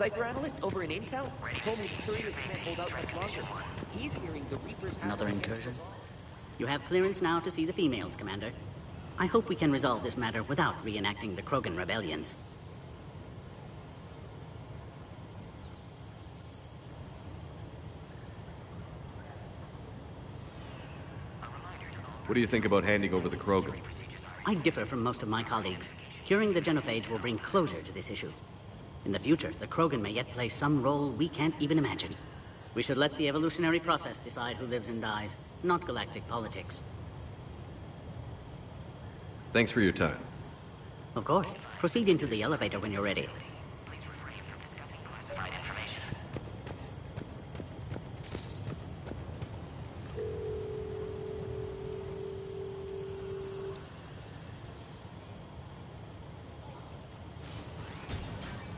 Cypher analyst over in Intel told me the Turians can't hold out much longer. He's hearing the Reapers have... Another incursion? You have clearance now to see the females, Commander. I hope we can resolve this matter without reenacting the Krogan rebellions. What do you think about handing over the Krogan? I differ from most of my colleagues. Curing the genophage will bring closure to this issue. In the future, the Krogan may yet play some role we can't even imagine. We should let the evolutionary process decide who lives and dies, not galactic politics. Thanks for your time. Of course. Proceed into the elevator when you're ready.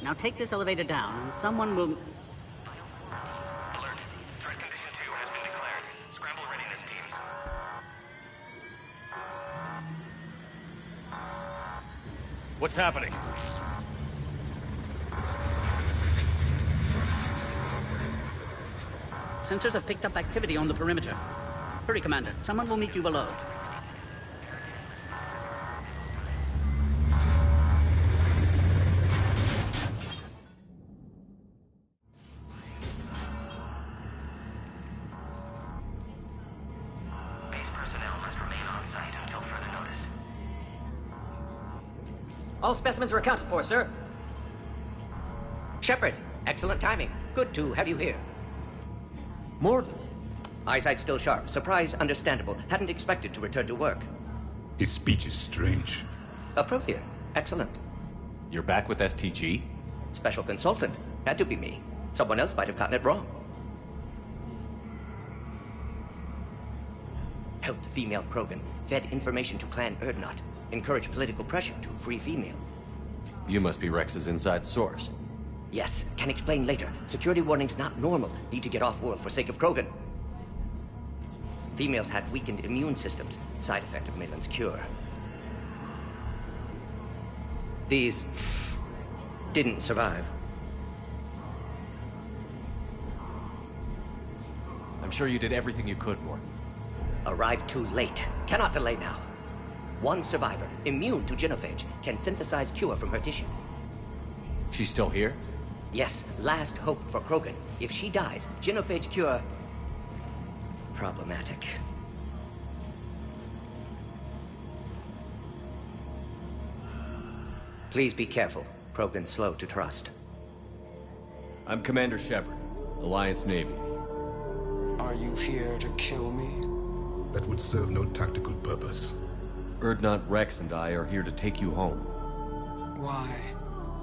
Now take this elevator down, and someone will... Alert. Threat condition 2 has been declared. Scramble readiness teams. What's happening? Sensors have picked up activity on the perimeter. Hurry, Commander. Someone will meet you below. All specimens are accounted for, sir. Shepard, excellent timing. Good to have you here. Morden. Eyesight still sharp. Surprise understandable. Hadn't expected to return to work. His speech is strange. A Prothean. Excellent. You're back with STG? Special consultant. Had to be me. Someone else might have gotten it wrong. Helped female Krogan. Fed information to Clan Erdnot. Encourage political pressure to free females. You must be Rex's inside source. Yes, can explain later. Security warnings not normal. Need to get off-world for sake of Krogan. Females had weakened immune systems. Side effect of Maitland's cure. These didn't survive. I'm sure you did everything you could, Morden. Arrived too late. Cannot delay now. One survivor, immune to genophage, can synthesize cure from her tissue. She's still here? Yes, last hope for Krogan. If she dies, genophage cure... problematic. Please be careful. Krogan's slow to trust. I'm Commander Shepard, Alliance Navy. Are you here to kill me? That would serve no tactical purpose. Erdnot, Rex, and I are here to take you home. Why?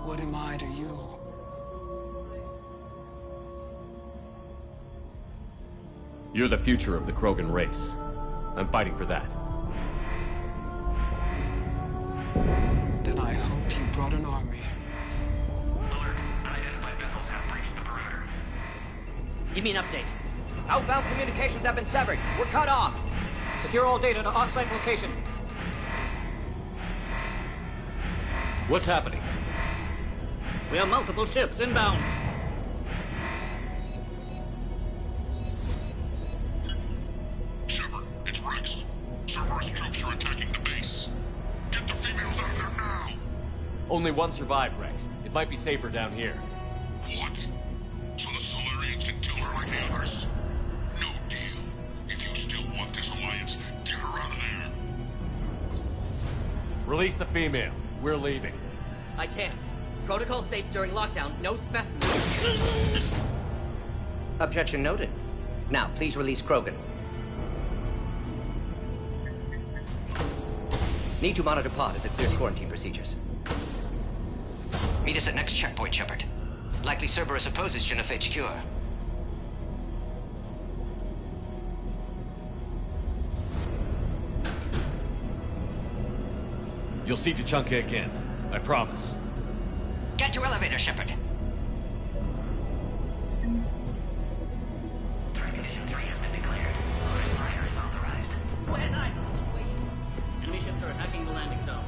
What am I to you? You're the future of the Krogan race. I'm fighting for that. Then I hope you brought an army. Alert. Unidentified vessels have breached the perimeter. Give me an update. Outbound communications have been severed. We're cut off. Secure all data to off-site location. What's happening? We have multiple ships inbound. Shepard, it's Rex. Cerberus troops are attacking the base. Get the females out of there now! Only one survived, Rex. It might be safer down here. What? So the Solarians can kill her like the others? No deal. If you still want this alliance, get her out of there. Release the female. We're leaving. I can't. Protocol states during lockdown, no specimens. Objection noted. Now, please release Krogan. Need to monitor pod as it clears quarantine procedures. Meet us at next checkpoint, Shepard. Likely Cerberus opposes genophage cure. You'll see Tachanka again. I promise. Get to elevator, Shepard. Threat condition 3 has been declared. Fire is authorized. Where's I? Enemy ships are attacking the landing zone.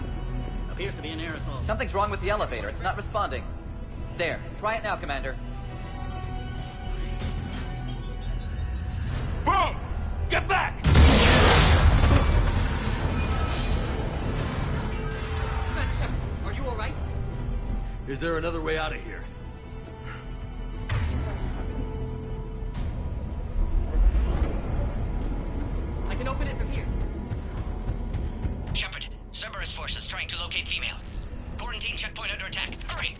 Appears to be an air assault. Something's wrong with the elevator. It's not responding. There. Try it now, Commander. Boom! Get back! Are you alright? Is there another way out of here? I can open it from here. Shepard, Cerberus forces trying to locate female. Quarantine checkpoint under attack. Hurry!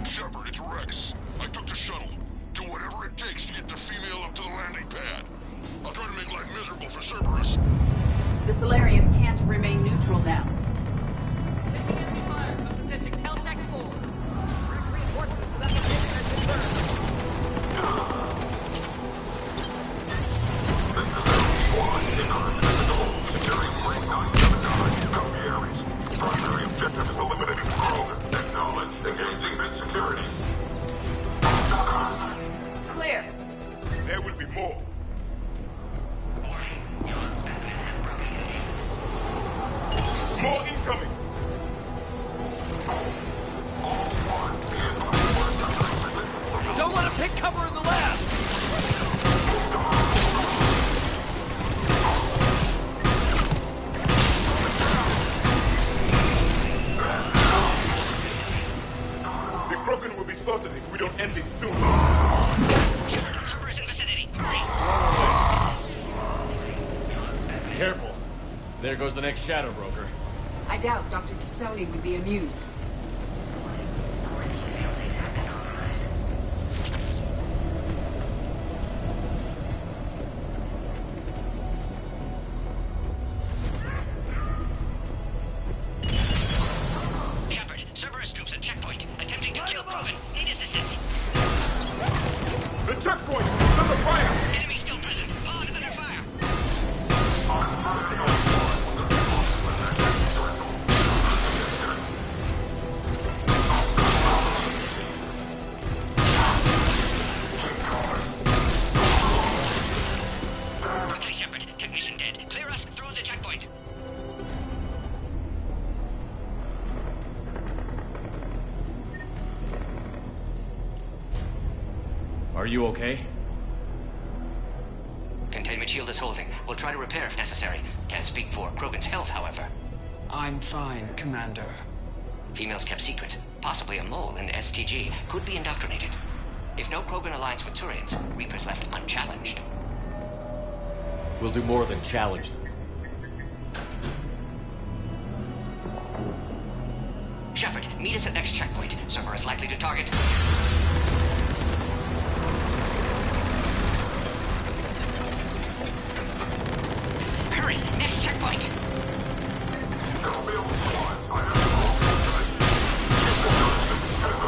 Shepard, it's Rex. I took the shuttle. Do whatever it takes to get the female up to the landing pad. I'll try to make life miserable for Cerberus. The Solarians can't remain neutral now. Taking enemy fire from position Caltech 4. Reinforcements for that location has confirmed. This is Squad. Indivisible. Securing Point 979. Copy Ares. Primary objective is eliminating the Krogan. Acknowledge. Engaging mid-security. Clear. There will be more. More incoming! Don't let him take cover in the lab! The Krogan will be slaughtered if we don't end this soon. Shepard, Cerberus in vicinity. Hurry! Careful. There goes the next Shadow Broker. I doubt Dr. Tassoni would be amused. Shepard, Cerberus troops at checkpoint. Attempting to kill Krogan. Need assistance. The checkpoint! Under fire! Enemy still present. Pod under fire. Quickly, Shepard. Technician dead. Clear us through the checkpoint. Are you okay? Containment shield is holding. We'll try to repair if necessary. Can't speak for Krogan's health, however. I'm fine, Commander. Females kept secret. Possibly a mole in STG. Could be indoctrinated. If no Krogan alliance with Turians, Reaper's left unchallenged. We'll do more than challenge them. Shepard, meet us at next checkpoint. Cerberus likely to target. Hurry! Next checkpoint!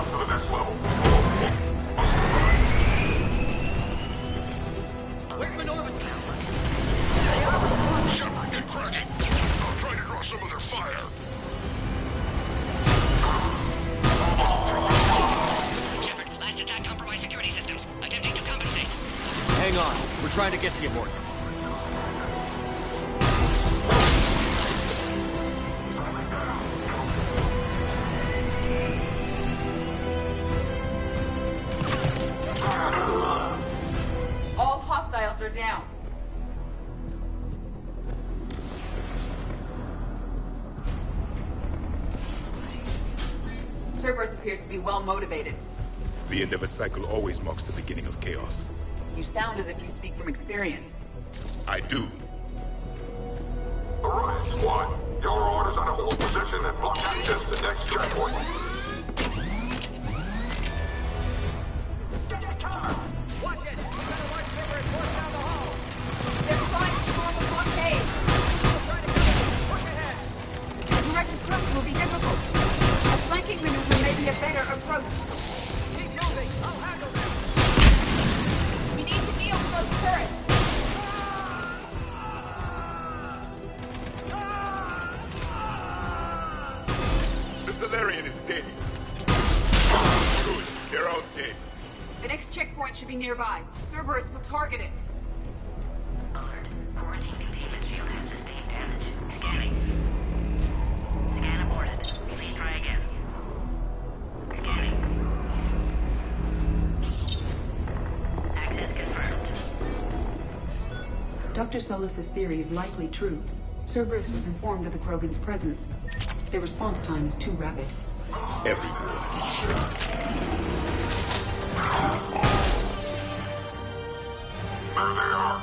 To the next level. Where's Minorva? Shepard, get cracking! I'll try to draw some of their fire. Shepard, last attack compromised security systems. Attempting to compensate. Hang on. We're trying to get to you, Morton. All hostiles are down. Cerberus appears to be well motivated. The end of a cycle always marks the beginning of chaos. You sound as if you speak from experience. I do. Alright, squad. Your orders on a hold position and block access to next checkpoint. Watch it! We better watch Cerberus force down the hall! They're trying to form a blockade. We'll try to cover it! Push ahead! A direct approach will be difficult. A flanking maneuver may be a better approach. Keep moving! I'll handle them! We need to deal with those turrets. The Solarian is dead. Good. They're all dead. The next checkpoint should be nearby. Cerberus will target it. Alert. Quarantine containment Dr. Solus's theory is likely true. Cerberus was informed of the Krogan's presence. Their response time is too rapid. Everyone. There they are.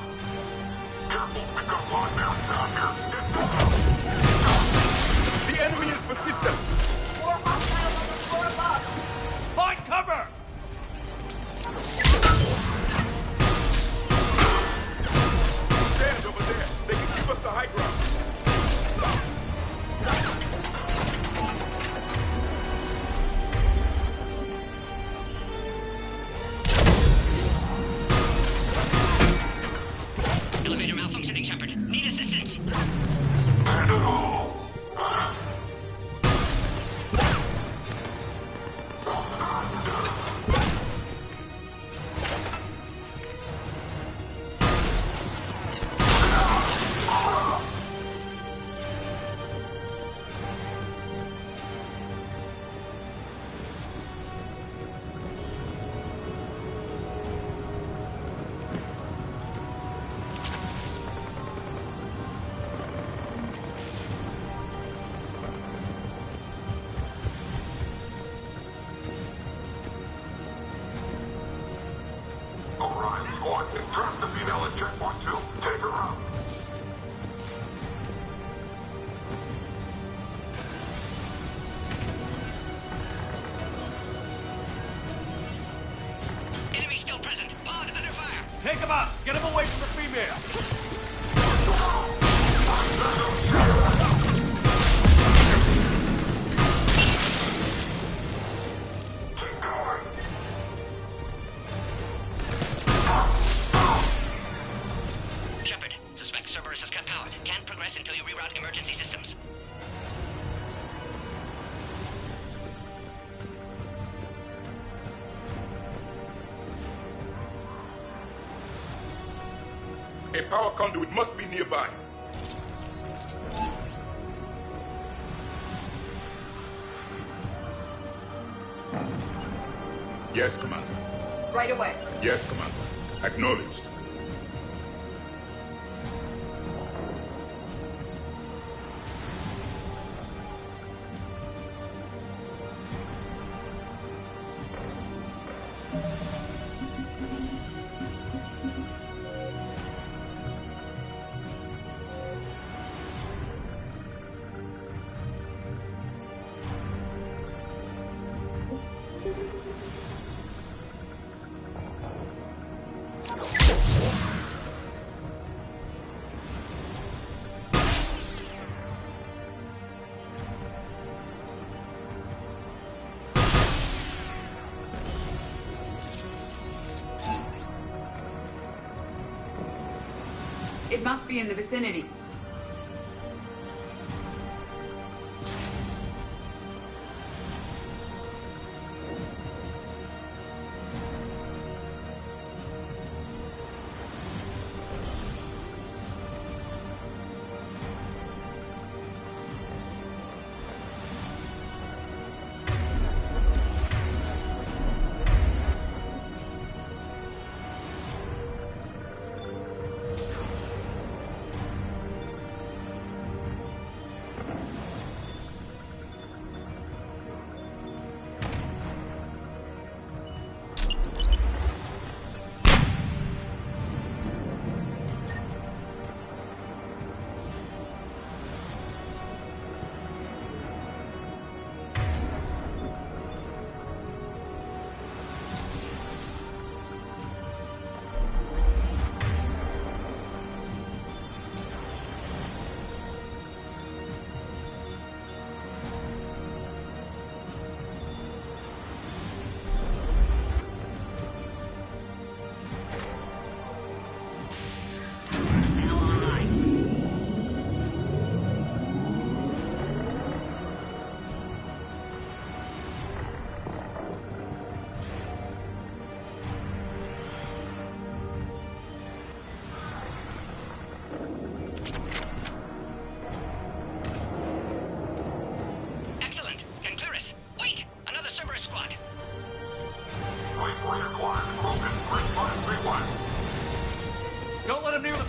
Careful, we've got lockdowns down here. The enemy is persistent. More hostiles on the floor above. Find cover! Stand over there. They can give us the high ground. Elevator malfunctioning, Shepard. Need assistance. And it all. Orion squad, trap the female at checkpoint 2. Take her out. Enemy still present. Pod under fire. Take him out! Get him away from the female! Keep going. Shepard, suspect Cerberus has cut power. Can't progress until you reroute emergency systems. A power conduit must be nearby. Yes, Commander. Right away. Yes, Commander. Acknowledged. It must be in the vicinity.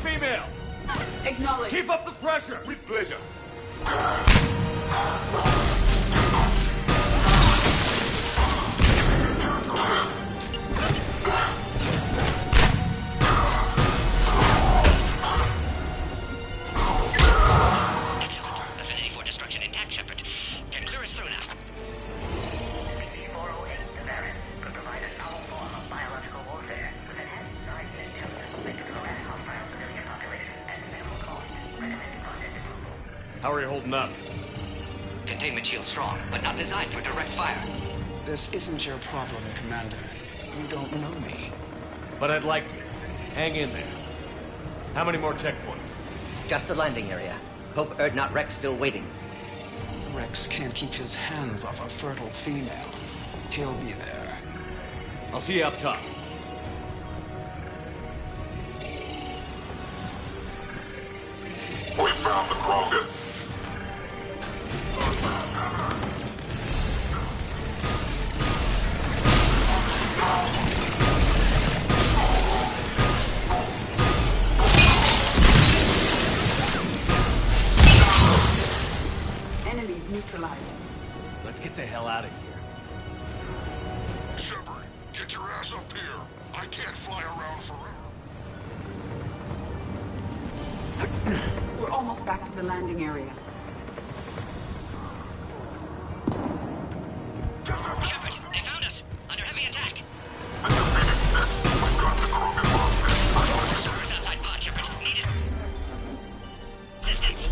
female! Acknowledge. Keep up the pressure! With pleasure. Excellent. Affinity for destruction intact, Shepard. Can clear us through now. Species 408, the Baron, could provide a novel form of biological warfare with enhanced size and intelligence that could harass hostile civilian populations at minimal cost. Recommended project approval. How are you holding up? Containment shield strong, but not designed for direct fire. This isn't your problem, Commander. You don't know me. But I'd like to. Hang in there. How many more checkpoints? Just the landing area. Hope Erdnot Rex still waiting. Rex can't keep his hands off a fertile female. He'll be there. I'll see you up top. We found the Krogan. Enemies neutralized. Let's get the hell out of here. Shepard, get your ass up here. I can't fly around forever. We're almost back to the landing area. Shepard, they found us. Under heavy attack. Servers outside pod, Shepard. Needed assistance.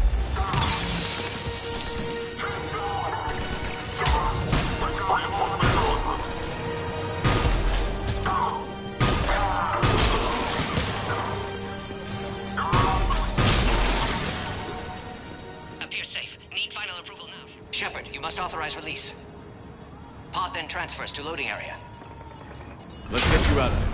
Appears safe. Need final approval now. Shepard, you must authorize release. Pod then transfers to loading area. Let's get you out of there.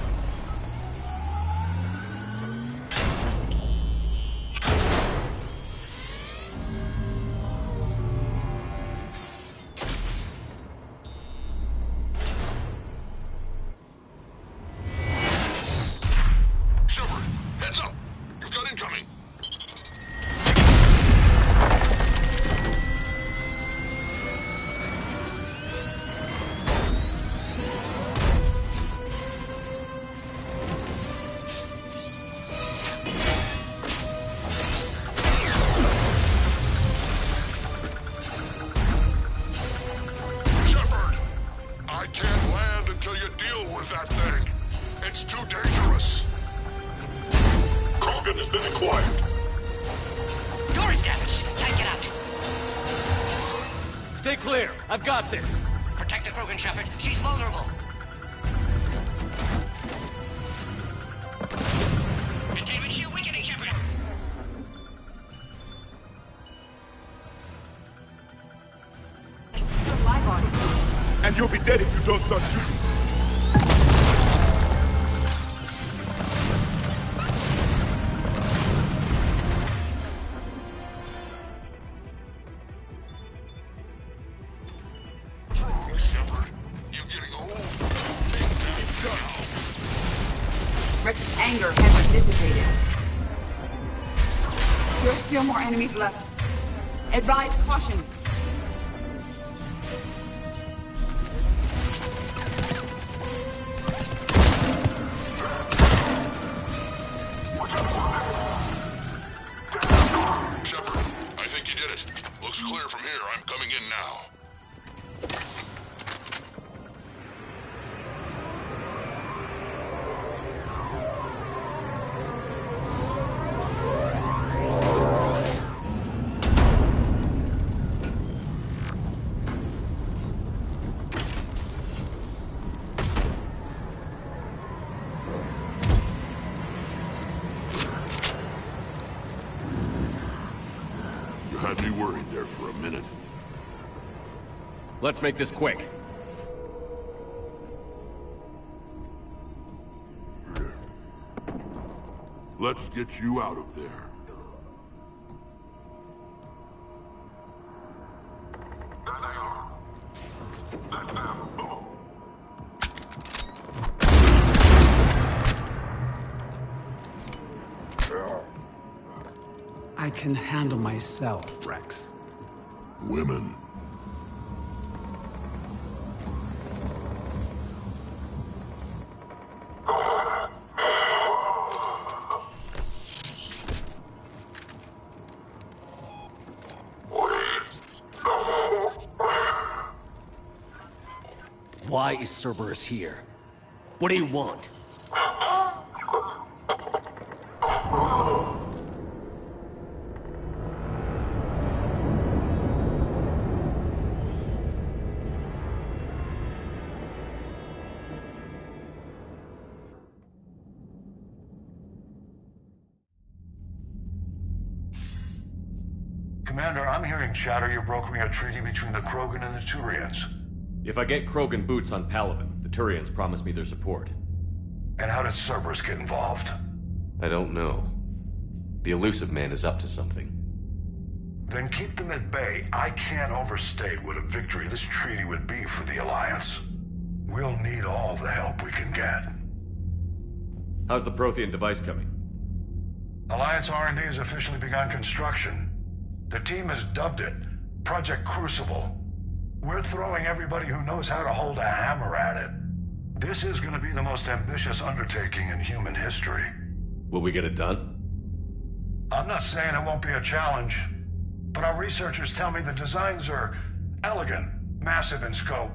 Shepard, heads up. You've got incoming. Shepard, I can't land until you deal with that thing. It's too dangerous. Krogan has been acquired. Door is damaged. Can't get out. Stay clear. I've got this. Protect the Krogan, Shepard. She's vulnerable. Containment shield weakening, Shepard. You're my body. And you'll be dead if you don't start shooting. What's wrong, Shepard? You're getting old. Things ain't done. Rex's anger hasn't dissipated. There are still more enemies left. Advise caution. Shepard, I think you did it. Looks clear from here. I'm coming in now. You had me worried there for a minute. Let's make this quick. Let's get you out of there. There they are. That's them. Boom. I can handle myself, Rex. Women. Why is Cerberus here? What do you want? Commander, I'm hearing chatter you're brokering a treaty between the Krogan and the Turians. If I get Krogan boots on Palaven, the Turians promise me their support. And how does Cerberus get involved? I don't know. The elusive man is up to something. Then keep them at bay. I can't overstate what a victory this treaty would be for the Alliance. We'll need all the help we can get. How's the Prothean device coming? Alliance R&D has officially begun construction. The team has dubbed it Project Crucible. We're throwing everybody who knows how to hold a hammer at it. This is going to be the most ambitious undertaking in human history. Will we get it done? I'm not saying it won't be a challenge, but our researchers tell me the designs are elegant, massive in scope,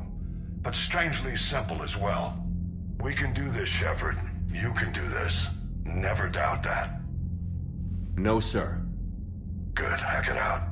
but strangely simple as well. We can do this, Shepard. You can do this. Never doubt that. No, sir. Good. Hack it out.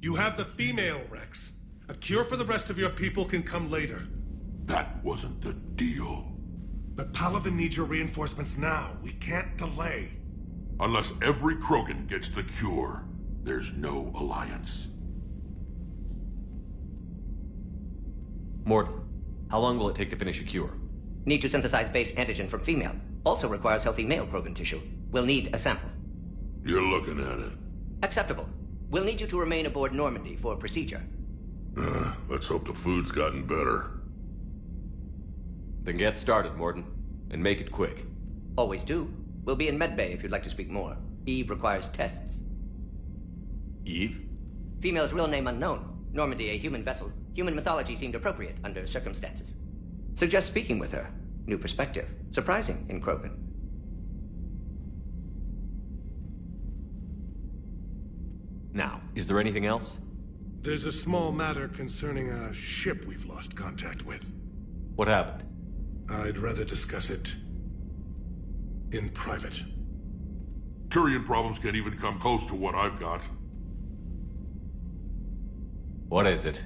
You have the female, Rex. A cure for the rest of your people can come later. That wasn't the deal. But Palaven needs your reinforcements now. We can't delay. Unless every Krogan gets the cure, there's no alliance. Morton, how long will it take to finish a cure? Need to synthesize base antigen from female. Also requires healthy male Krogan tissue. We'll need a sample. You're looking at it. Acceptable. We'll need you to remain aboard Normandy for procedure. Let's hope the food's gotten better. Then get started, Morton. And make it quick. Always do. We'll be in medbay if you'd like to speak more. Eve requires tests. Eve? Female's real name unknown. Normandy a human vessel. Human mythology seemed appropriate under circumstances. Suggest speaking with her. New perspective. Surprising in Krogan. Now, is there anything else? There's a small matter concerning a ship we've lost contact with. What happened? I'd rather discuss it in private. Turian problems can't even come close to what I've got. What is it?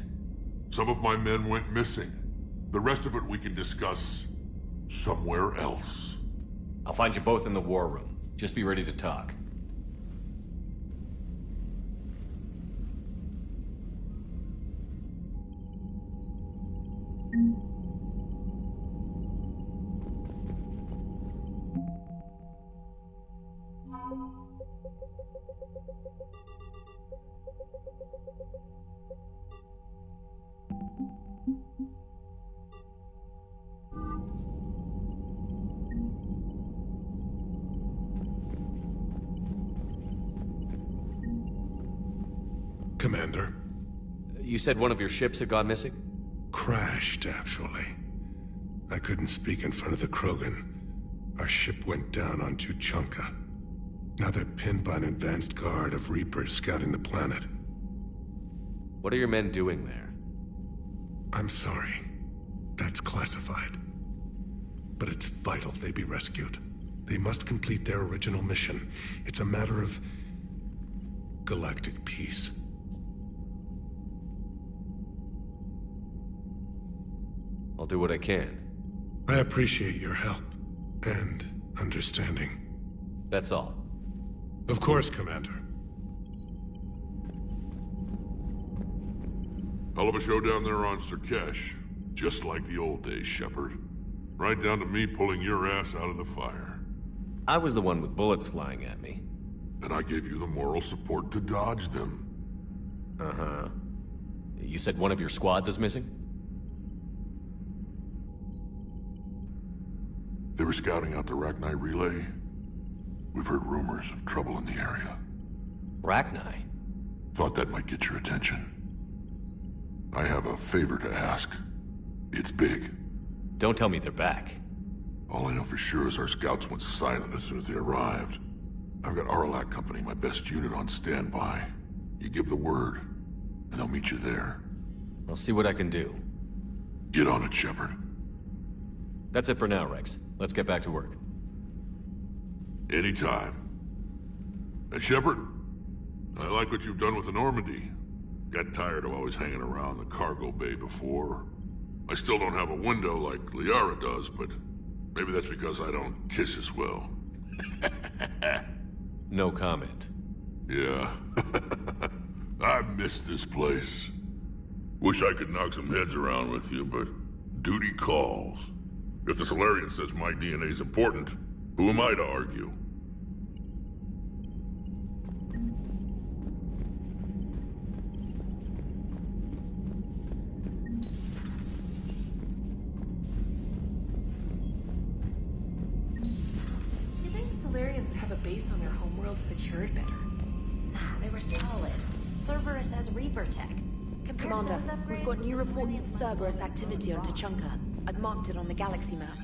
Some of my men went missing. The rest of it we can discuss somewhere else. I'll find you both in the war room. Just be ready to talk. Commander. You said one of your ships had gone missing? Crashed, actually. I couldn't speak in front of the Krogan. Our ship went down on Tuchanka. Now they're pinned by an advanced guard of Reapers scouting the planet. What are your men doing there? I'm sorry. That's classified. But it's vital they be rescued. They must complete their original mission. It's a matter of galactic peace. I'll do what I can. I appreciate your help and understanding. That's all. Of course, Commander. Hell of a show down there on Surkesh. Just like the old days, Shepard. Right down to me pulling your ass out of the fire. I was the one with bullets flying at me. And I gave you the moral support to dodge them. Uh-huh. You said one of your squads is missing? They were scouting out the Rachni relay. We've heard rumors of trouble in the area. Rachni? Thought that might get your attention. I have a favor to ask. It's big. Don't tell me they're back. All I know for sure is our scouts went silent as soon as they arrived. I've got Arlac Company, my best unit, on standby. You give the word, and they'll meet you there. I'll see what I can do. Get on it, Shepard. That's it for now, Rex. Let's get back to work. Anytime. And Shepard, I like what you've done with the Normandy. Got tired of always hanging around the cargo bay before. I still don't have a window like Liara does, but maybe that's because I don't kiss as well. No comment. Yeah. I miss this place. Wish I could knock some heads around with you, but duty calls. If the Solarian says my DNA is important, who am I to argue? You think the Solarians would have a base on their homeworld secured better? Nah, they were solid. Cerberus has Reaper tech. Commander, we've got new reports of Cerberus activity on Tuchanka. I've marked it on the galaxy map.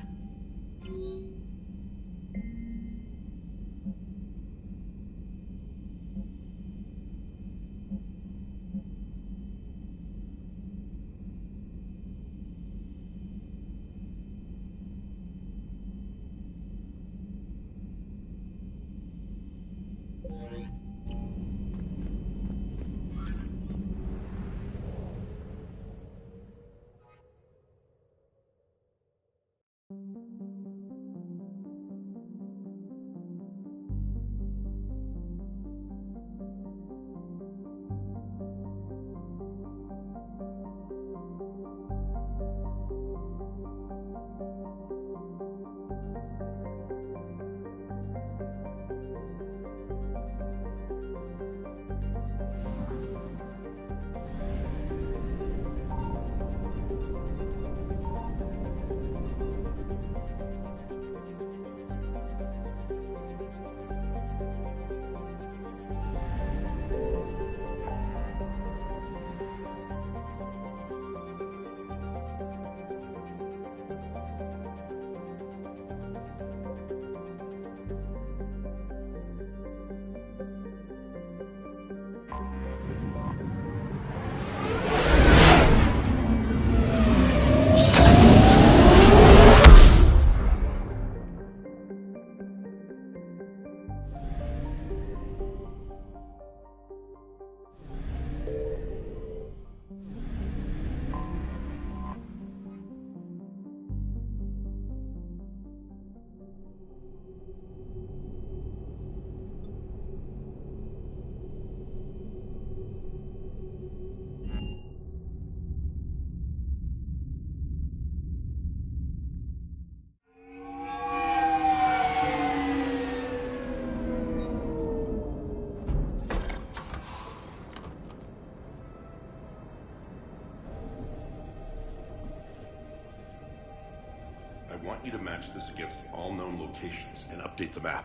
I want you to match this against all known locations and update the map.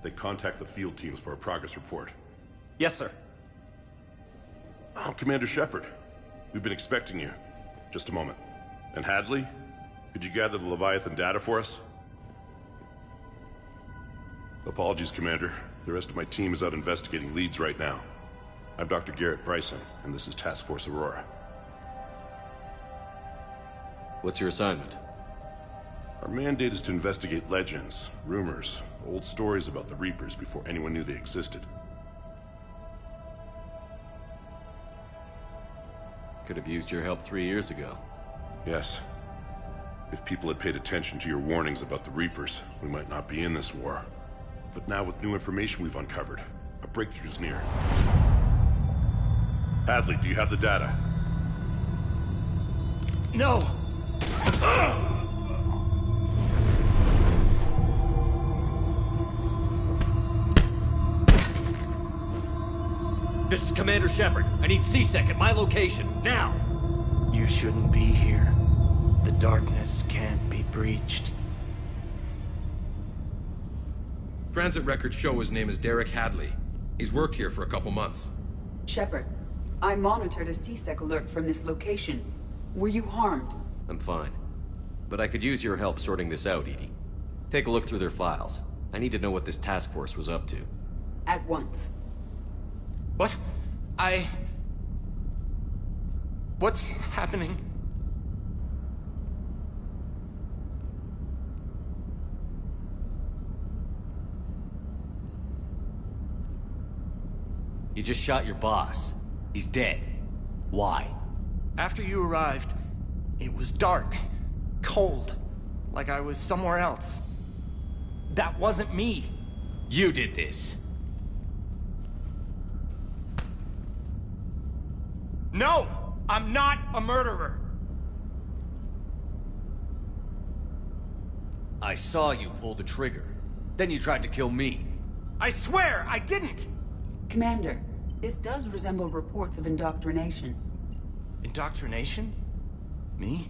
Then contact the field teams for a progress report. Yes, sir. Oh, Commander Shepard. We've been expecting you. Just a moment. And Hadley, could you gather the Leviathan data for us? Apologies, Commander. The rest of my team is out investigating leads right now. I'm Dr. Garrett Bryson, and this is Task Force Aurora. What's your assignment? Our mandate is to investigate legends, rumors, old stories about the Reapers before anyone knew they existed. Could have used your help 3 years ago. Yes. If people had paid attention to your warnings about the Reapers, we might not be in this war. But now with new information we've uncovered, a breakthrough's near. Hadley, do you have the data? No! This is Commander Shepard. I need C-Sec at my location, now! You shouldn't be here. The darkness can't be breached. Transit records show his name is Derek Hadley. He's worked here for a couple months. Shepard, I monitored a C-Sec alert from this location. Were you harmed? I'm fine. But I could use your help sorting this out, EDI. Take a look through their files. I need to know what this task force was up to. At once. What? What's happening? You just shot your boss. He's dead. Why? After you arrived, it was dark, cold, like I was somewhere else. That wasn't me. You did this. No! I'm not a murderer! I saw you pull the trigger. Then you tried to kill me. I swear I didn't! Commander, this does resemble reports of indoctrination. Indoctrination? Me?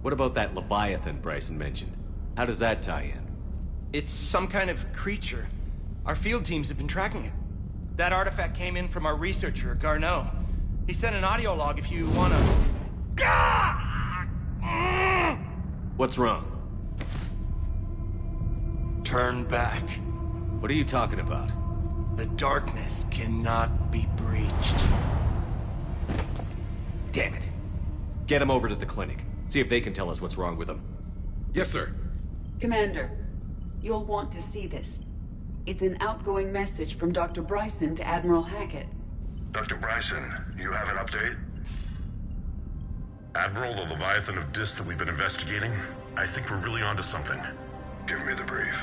What about that Leviathan Bryson mentioned? How does that tie in? It's some kind of creature. Our field teams have been tracking it. That artifact came in from our researcher, Garneau. He sent an audio log if you wanna... What's wrong? Turn back. What are you talking about? The darkness cannot be breached. Damn it. Get him over to the clinic. See if they can tell us what's wrong with him. Yes, sir. Commander, you'll want to see this. It's an outgoing message from Dr. Bryson to Admiral Hackett. Dr. Bryson, you have an update? Admiral, the Leviathan of Dis that we've been investigating, I think we're really onto something. Give me the brief.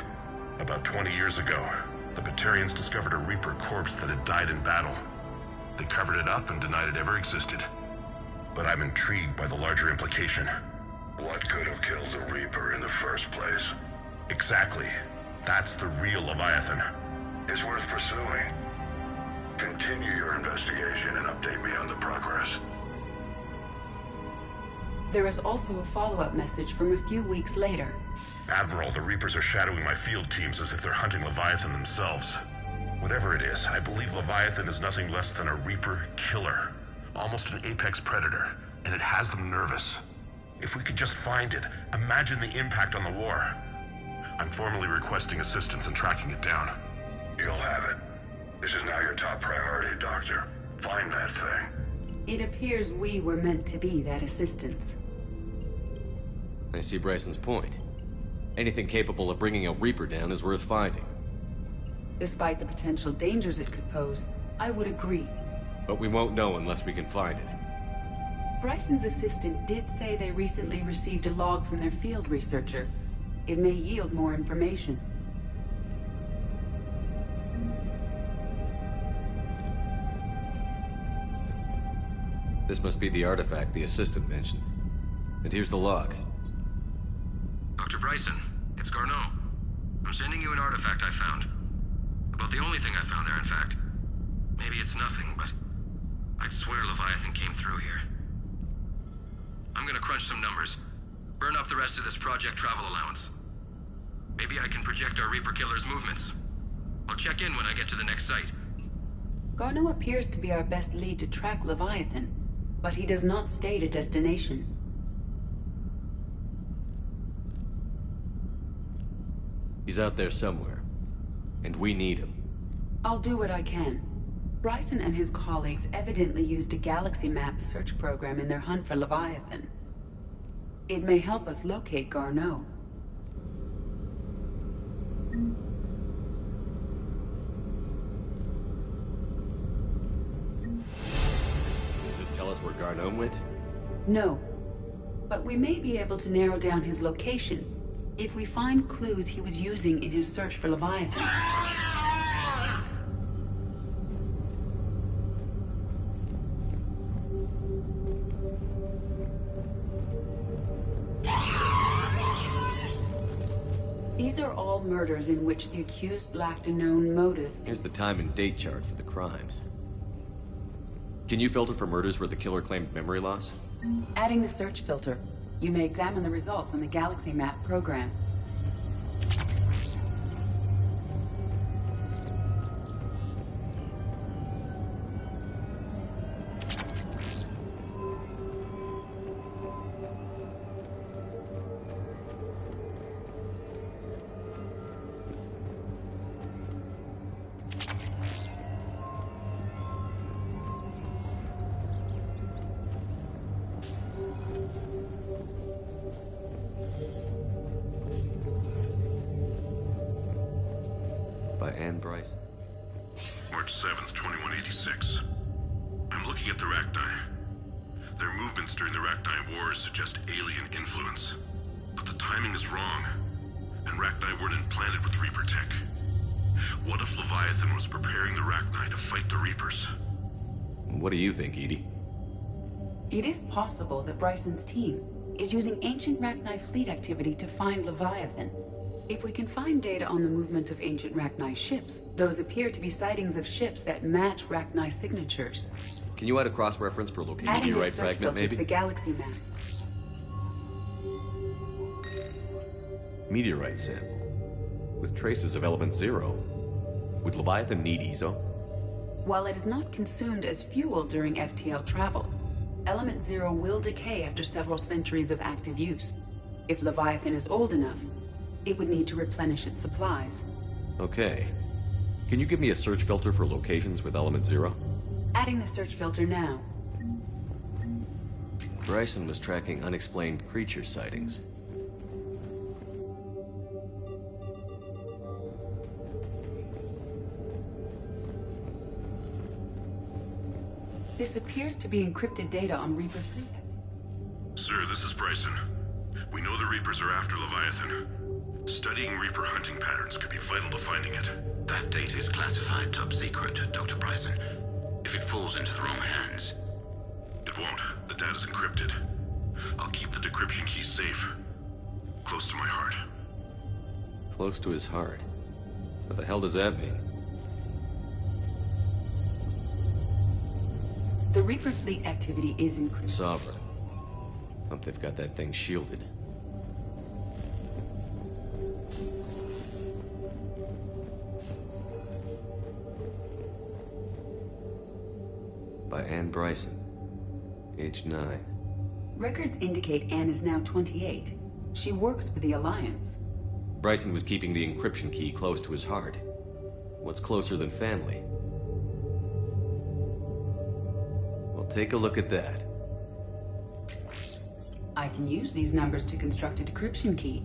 About 20 years ago, the Batarians discovered a Reaper corpse that had died in battle. They covered it up and denied it ever existed. But I'm intrigued by the larger implication. What could have killed the Reaper in the first place? Exactly. That's the real Leviathan. It's worth pursuing. Continue your investigation and update me on the progress. There is also a follow-up message from a few weeks later. Admiral, the Reapers are shadowing my field teams as if they're hunting Leviathan themselves. Whatever it is, I believe Leviathan is nothing less than a Reaper killer. Almost an apex predator, and it has them nervous. If we could just find it, imagine the impact on the war. I'm formally requesting assistance in tracking it down. You'll have it. This is now your top priority, Doctor. Find that thing. It appears we were meant to be that assistance. I see Bryson's point. Anything capable of bringing a Reaper down is worth finding. Despite the potential dangers it could pose, I would agree. But we won't know unless we can find it. Bryson's assistant did say they recently received a log from their field researcher. It may yield more information. This must be the artifact the assistant mentioned. And here's the log. Dr. Bryson, it's Garneau. I'm sending you an artifact I found. About the only thing I found there, in fact. Maybe it's nothing, but I'd swear Leviathan came through here. I'm gonna crunch some numbers. Burn up the rest of this project travel allowance. Maybe I can project our Reaper killer's movements. I'll check in when I get to the next site. Garneau appears to be our best lead to track Leviathan, but he does not state a destination. He's out there somewhere, and we need him. I'll do what I can. Bryson and his colleagues evidently used a galaxy map search program in their hunt for Leviathan. It may help us locate Garneau. Does this tell us where Garneau went? No. But we may be able to narrow down his location if we find clues he was using in his search for Leviathan. These are all murders in which the accused lacked a known motive. Here's the time and date chart for the crimes. Can you filter for murders where the killer claimed memory loss? Adding the search filter, you may examine the results on the Galaxy Map program. March 7th, 2186. I'm looking at the Rachni. Their movements during the Rachni Wars suggest alien influence. But the timing is wrong, and Rachni weren't implanted with Reaper tech. What if Leviathan was preparing the Rachni to fight the Reapers? What do you think, Edie? It is possible that Bryson's team is using ancient Rachni fleet activity to find Leviathan. If we can find data on the movement of ancient Rachni ships, those appear to be sightings of ships that match Rachni signatures. Can you add a cross-reference for locating Adding meteorite a search fragment, filter maybe? to the Galaxy Map. Meteorite sample. With traces of element 0. Would Leviathan need ESO? While it is not consumed as fuel during FTL travel, element 0 will decay after several centuries of active use. If Leviathan is old enough, it would need to replenish its supplies. Okay. Can you give me a search filter for locations with element 0? Adding the search filter now. Bryson was tracking unexplained creature sightings. This appears to be encrypted data on Reaper fleet. Sir, this is Bryson. We know the Reapers are after Leviathan. Studying Reaper hunting patterns could be vital to finding it. That data is classified top secret, Dr. Bryson. If it falls into the wrong hands... It won't. The data's encrypted. I'll keep the decryption keys safe. Close to my heart. Close to his heart? What the hell does that mean? The Reaper fleet activity is encrypted. Sovereign. Hope they've got that thing shielded. By Anne Bryson, age 9. Records indicate Anne is now 28. She works for the Alliance. Bryson was keeping the encryption key close to his heart. What's closer than family? Well, take a look at that. I can use these numbers to construct a decryption key.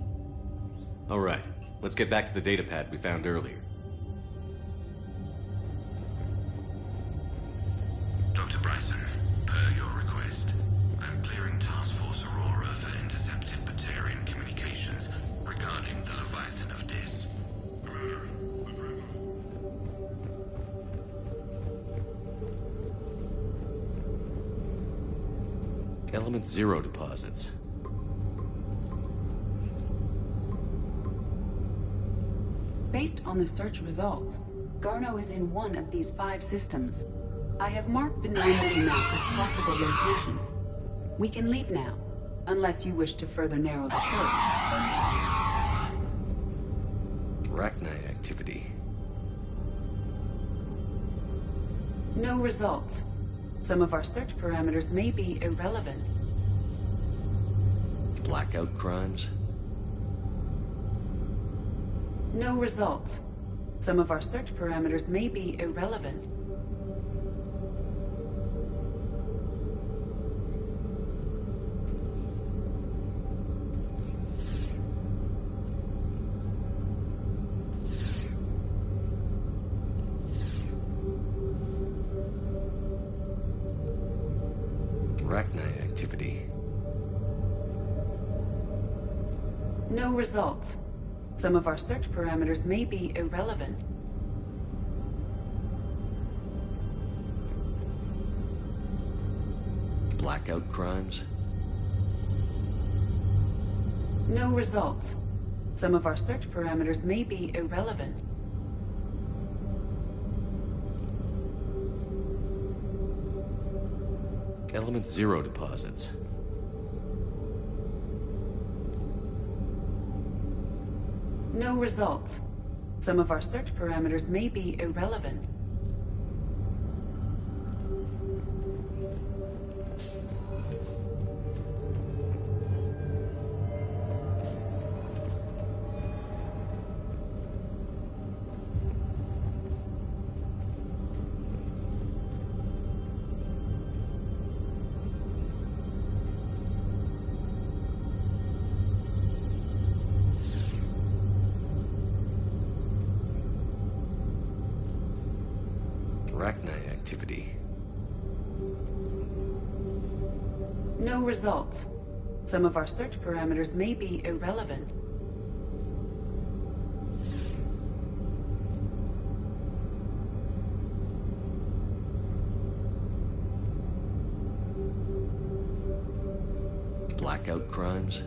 All right, let's get back to the datapad we found earlier. Dr. Bryson, per your request, I'm clearing Task Force Aurora for intercepted Batarian communications regarding the Leviathan of Dis. Element 0 deposits. Based on the search results, Garneau is in one of these 5 systems. I have marked the Normandy map with possible locations. We can leave now, unless you wish to further narrow the search. Rachni activity. No results. Some of our search parameters may be irrelevant. Blackout crimes? No results. Some of our search parameters may be irrelevant. activity. No results. Some of our search parameters may be irrelevant. Blackout crimes? No results. Some of our search parameters may be irrelevant. Element 0 deposits. No results. Some of our search parameters may be irrelevant. Arachnite activity. No results. Some of our search parameters may be irrelevant. Blackout crimes?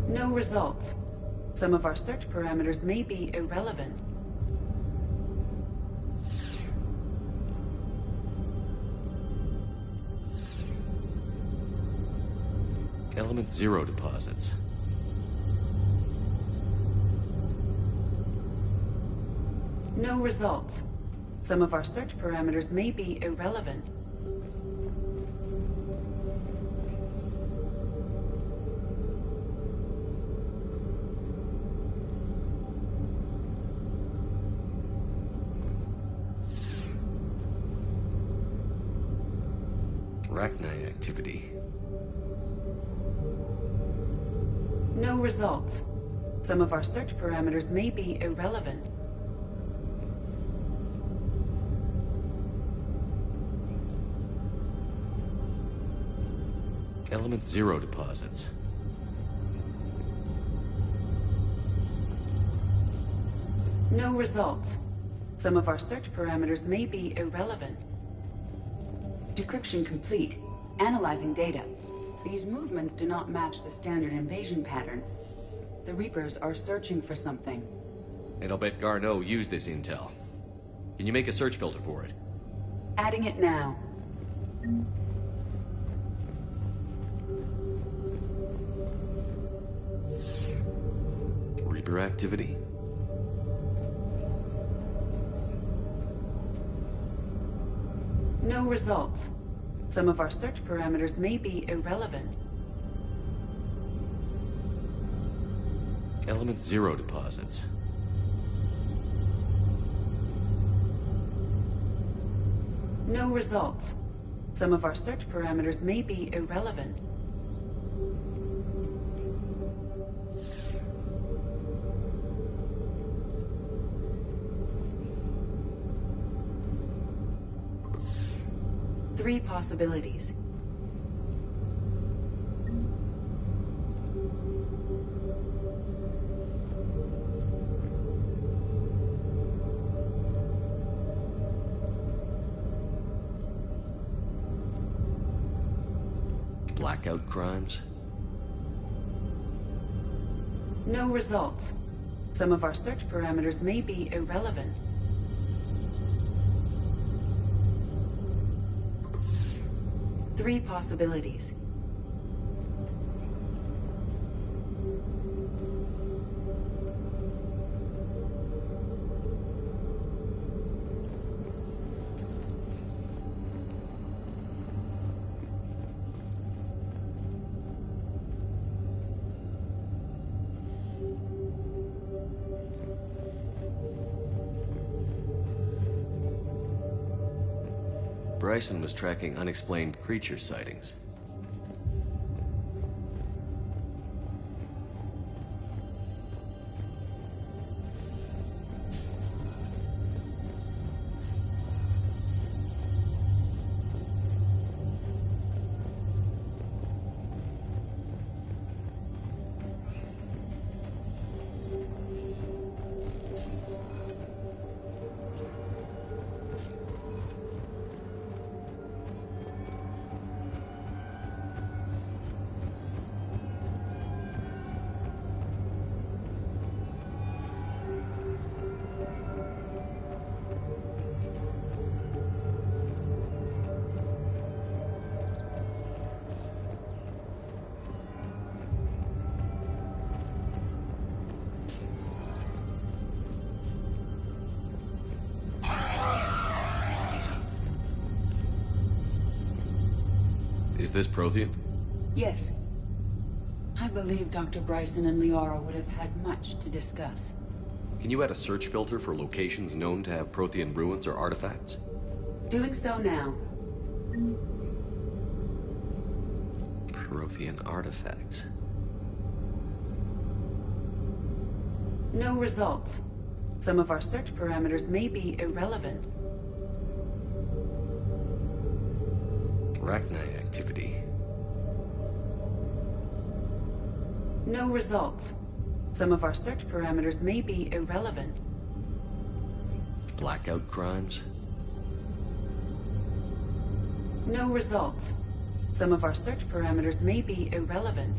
No results. Some of our search parameters may be irrelevant. Element 0 deposits. No results. Some of our search parameters may be irrelevant. Arachnite activity. No results. Some of our search parameters may be irrelevant. Element 0 deposits. No results. Some of our search parameters may be irrelevant. Decryption complete. Analyzing data. These movements do not match the standard invasion pattern. The Reapers are searching for something. And I'll bet Garneau used this intel. Can you make a search filter for it? Adding it now. Reaper activity? No results. Some of our search parameters may be irrelevant. Element 0 deposits. No results. Some of our search parameters may be irrelevant. Three possibilities. Blackout crimes? No results. Some of our search parameters may be irrelevant. Three possibilities. Bryson was tracking unexplained creature sightings. Is this Prothean? Yes. I believe Dr. Bryson and Liara would have had much to discuss. Can you add a search filter for locations known to have Prothean ruins or artifacts? Doing so now. Prothean artifacts. No results. Some of our search parameters may be irrelevant. Arachnite activity. No results. Some of our search parameters may be irrelevant. Blackout crimes. No results. Some of our search parameters may be irrelevant.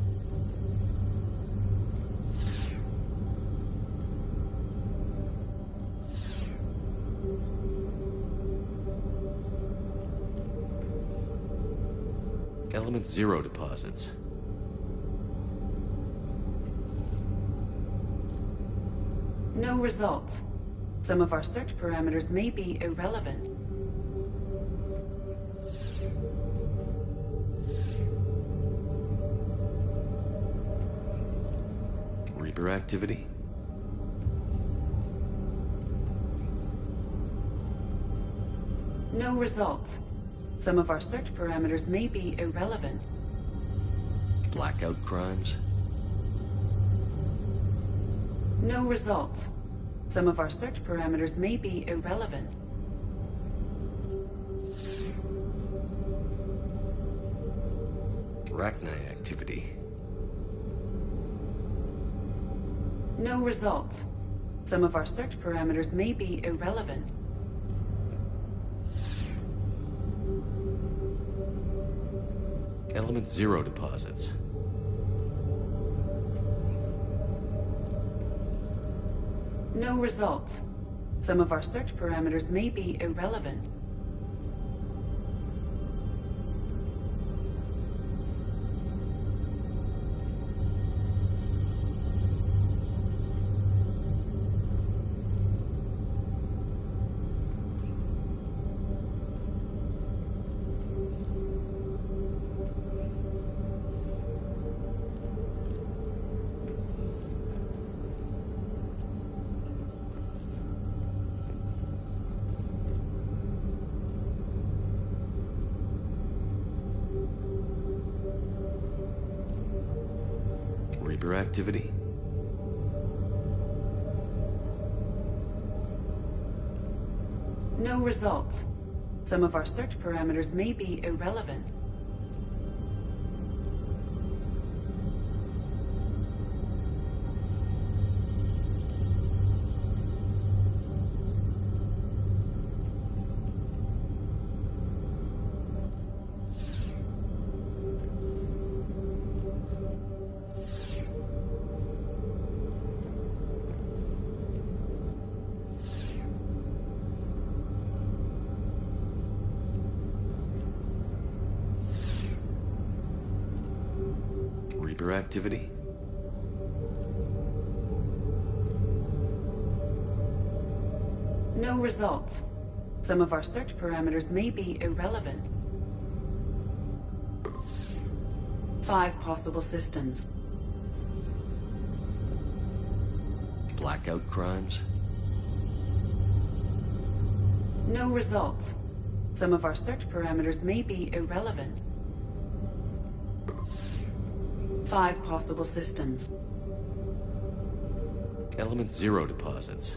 Element 0 deposits. No results. Some of our search parameters may be irrelevant. Reaper activity. No results. Some of our search parameters may be irrelevant. Blackout crimes. No results. Some of our search parameters may be irrelevant. Arachnite activity. No results. Some of our search parameters may be irrelevant. Element 0 deposits. No results. Some of our search parameters may be irrelevant. Reaper activity. No results. Some of our search parameters may be irrelevant. Reaper activity. No results. Some of our search parameters may be irrelevant. 5 possible systems. Blackout crimes. No results. Some of our search parameters may be irrelevant. 5 possible systems. Element 0 deposits.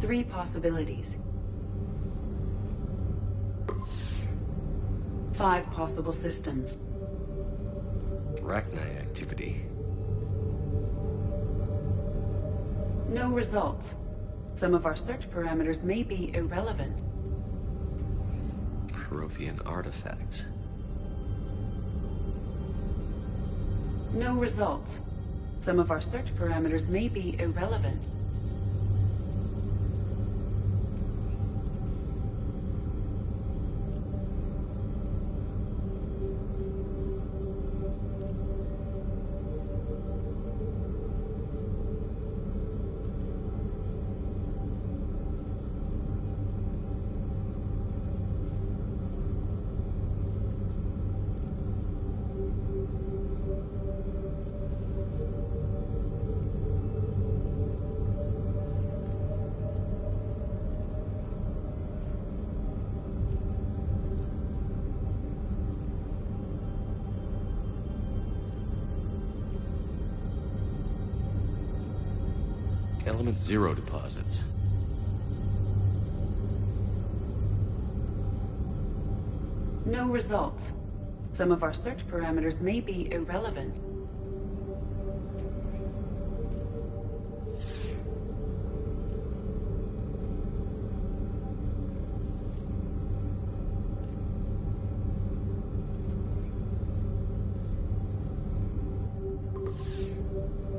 Three possibilities. 5 possible systems. Arachnite activity. No results. Some of our search parameters may be irrelevant. Prothean artifacts. No results. Some of our search parameters may be irrelevant. Element Zero deposits. No results. Some of our search parameters may be irrelevant.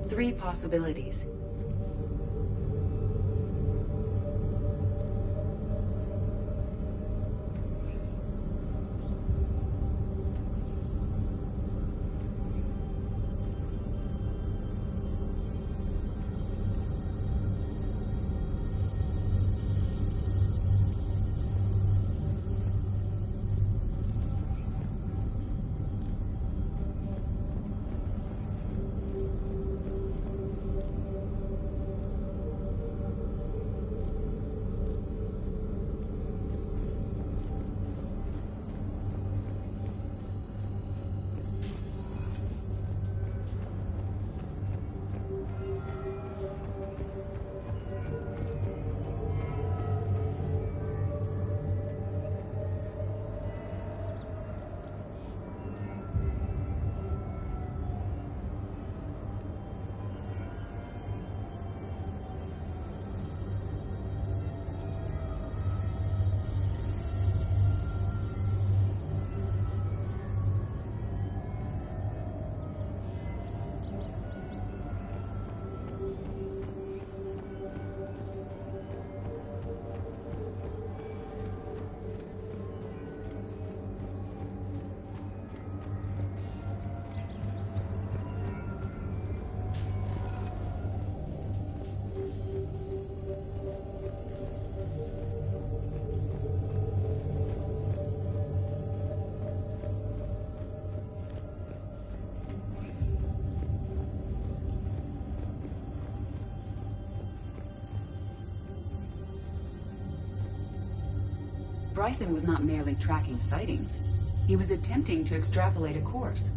Three possibilities. Bryson was not merely tracking sightings. He was attempting to extrapolate a course.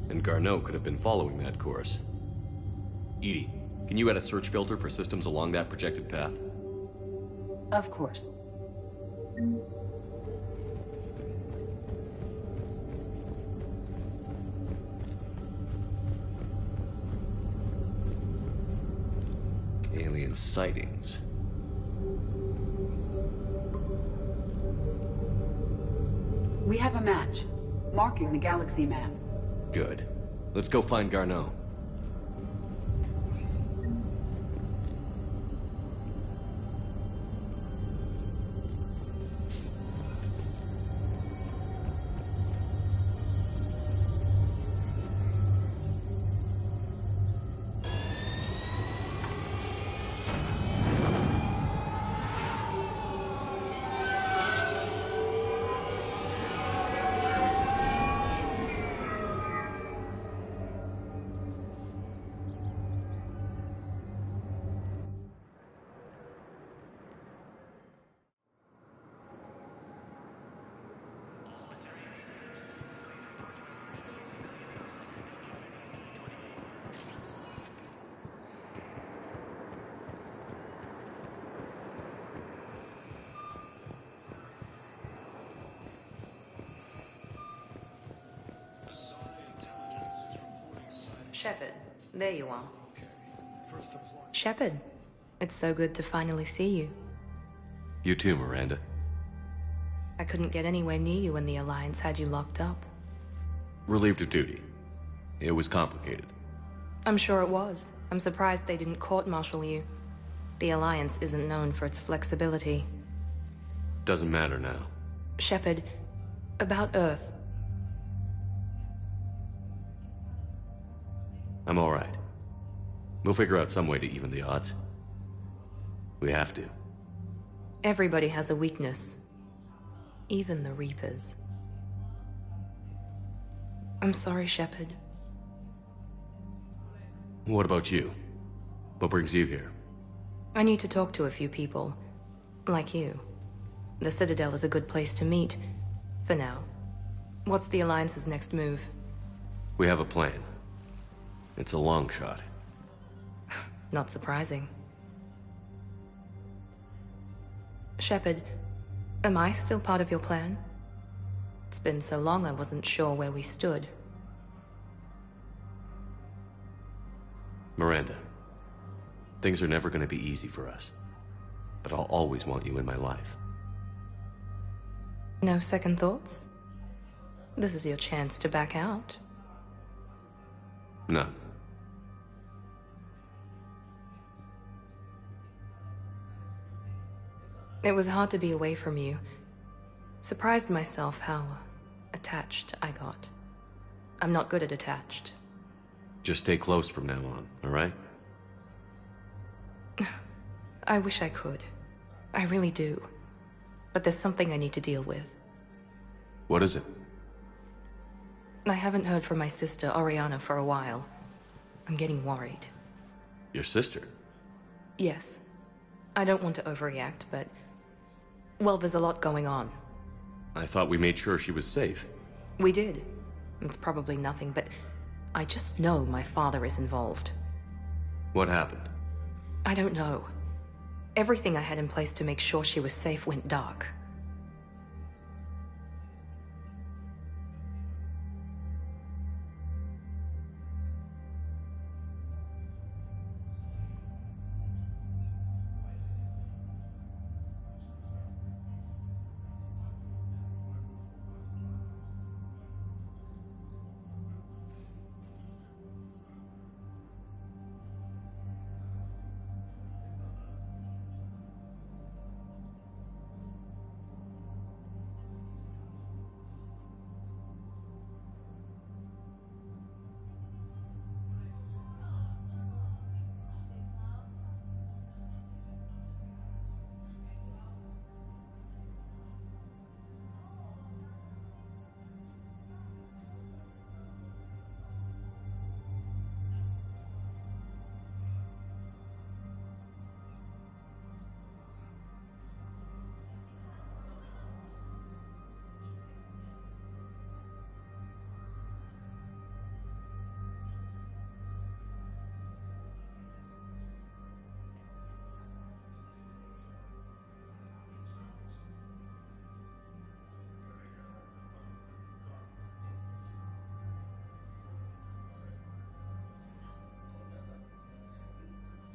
And Garneau could have been following that course. Edie, can you add a search filter for systems along that projected path? Of course. Alien sightings. We have a match, marking the galaxy map. Good. Let's go find Garneau. Shepard, there you are. Shepard, it's so good to finally see you. You too, Miranda. I couldn't get anywhere near you when the Alliance had you locked up. Relieved of duty. It was complicated. I'm sure it was. I'm surprised they didn't court-martial you. The Alliance isn't known for its flexibility. Doesn't matter now. Shepard, about Earth. I'm all right. We'll figure out some way to even the odds. We have to. Everybody has a weakness. Even the Reapers. I'm sorry, Shepard. What about you? What brings you here? I need to talk to a few people. Like you. The Citadel is a good place to meet. For now. What's the Alliance's next move? We have a plan. It's a long shot. Not surprising. Shepard, am I still part of your plan? It's been so long I wasn't sure where we stood. Miranda, things are never going to be easy for us. But I'll always want you in my life. No second thoughts? This is your chance to back out. No. It was hard to be away from you. Surprised myself how attached I got. I'm not good at attached. Just stay close from now on, all right? I wish I could. I really do. But there's something I need to deal with. What is it? I haven't heard from my sister, Oriana, for a while. I'm getting worried. Your sister? Yes. I don't want to overreact, but... well, there's a lot going on. I thought we made sure she was safe. We did. It's probably nothing, but I just know my father is involved. What happened? I don't know. Everything I had in place to make sure she was safe went dark.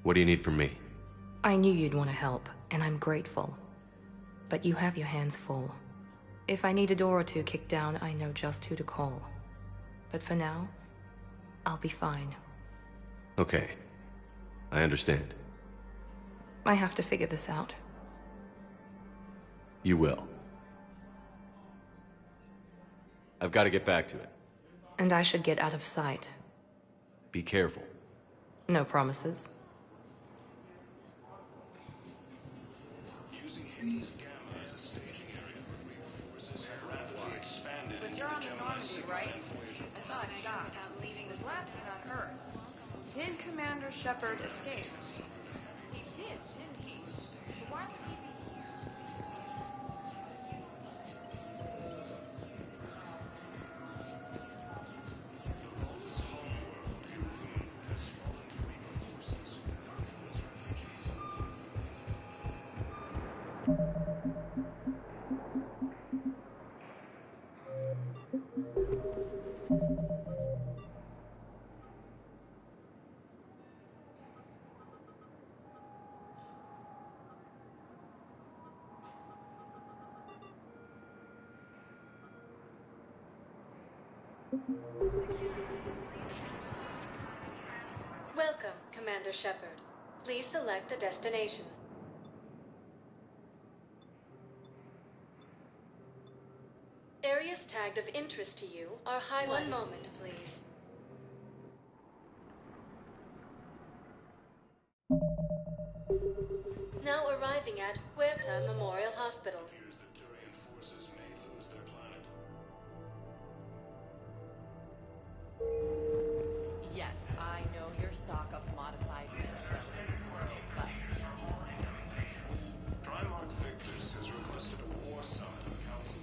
What do you need from me? I knew you'd want to help, and I'm grateful. But you have your hands full. If I need a door or two kicked down, I know just who to call. But for now, I'll be fine. Okay. I understand. I have to figure this out. You will. I've got to get back to it. And I should get out of sight. Be careful. No promises. But you're on the Normandy, right? I thought I got without leaving the last on Earth. Did Commander Shepard escape? He did, didn't he? So why would he be... Welcome, Commander Shepard. Please select a destination. Areas tagged of interest to you are highlighted. One moment, please. Now arriving at Huerta Memorial Hospital. Yes, I know your stock of modified but... Primarch Victus has requested a war summit on Council.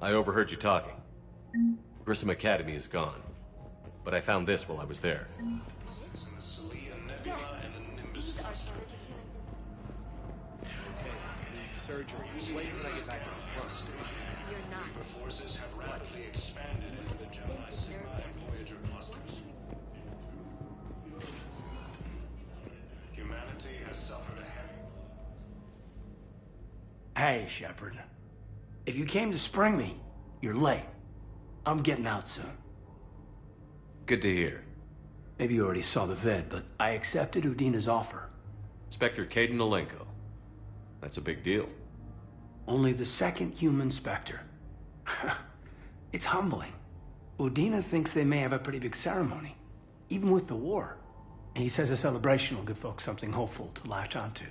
I overheard you talking. Grissom Academy is gone. But I found this while I was there. In the Salian surgery. Wait till I get back to the front. You're not. Reaper forces have rapidly expanded into the Gemini and Voyager clusters. Humanity has suffered a heavy... Hey, Shepard. If you came to spring me, you're late. I'm getting out soon. Good to hear. Maybe you already saw the vid, but I accepted Udina's offer. Inspector Kaidan Alenko. That's a big deal. Only the second human Spectre. It's humbling. Udina thinks they may have a pretty big ceremony, even with the war. And he says a celebration will give folks something hopeful to latch onto.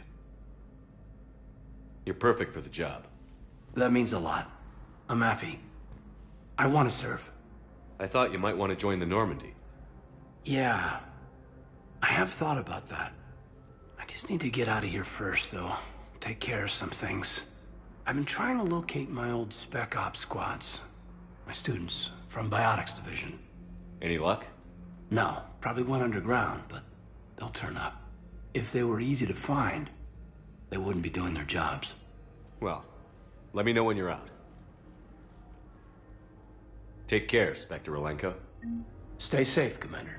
You're perfect for the job. That means a lot. I'm happy. I want to serve. I thought you might want to join the Normandy. Yeah. I have thought about that. I just need to get out of here first, though. Take care of some things. I've been trying to locate my old Spec Ops squads. My students from Biotics Division. Any luck? No. Probably went underground, but they'll turn up. If they were easy to find, they wouldn't be doing their jobs. Well, let me know when you're out. Take care, Spectre Alenko. Stay safe, Commander.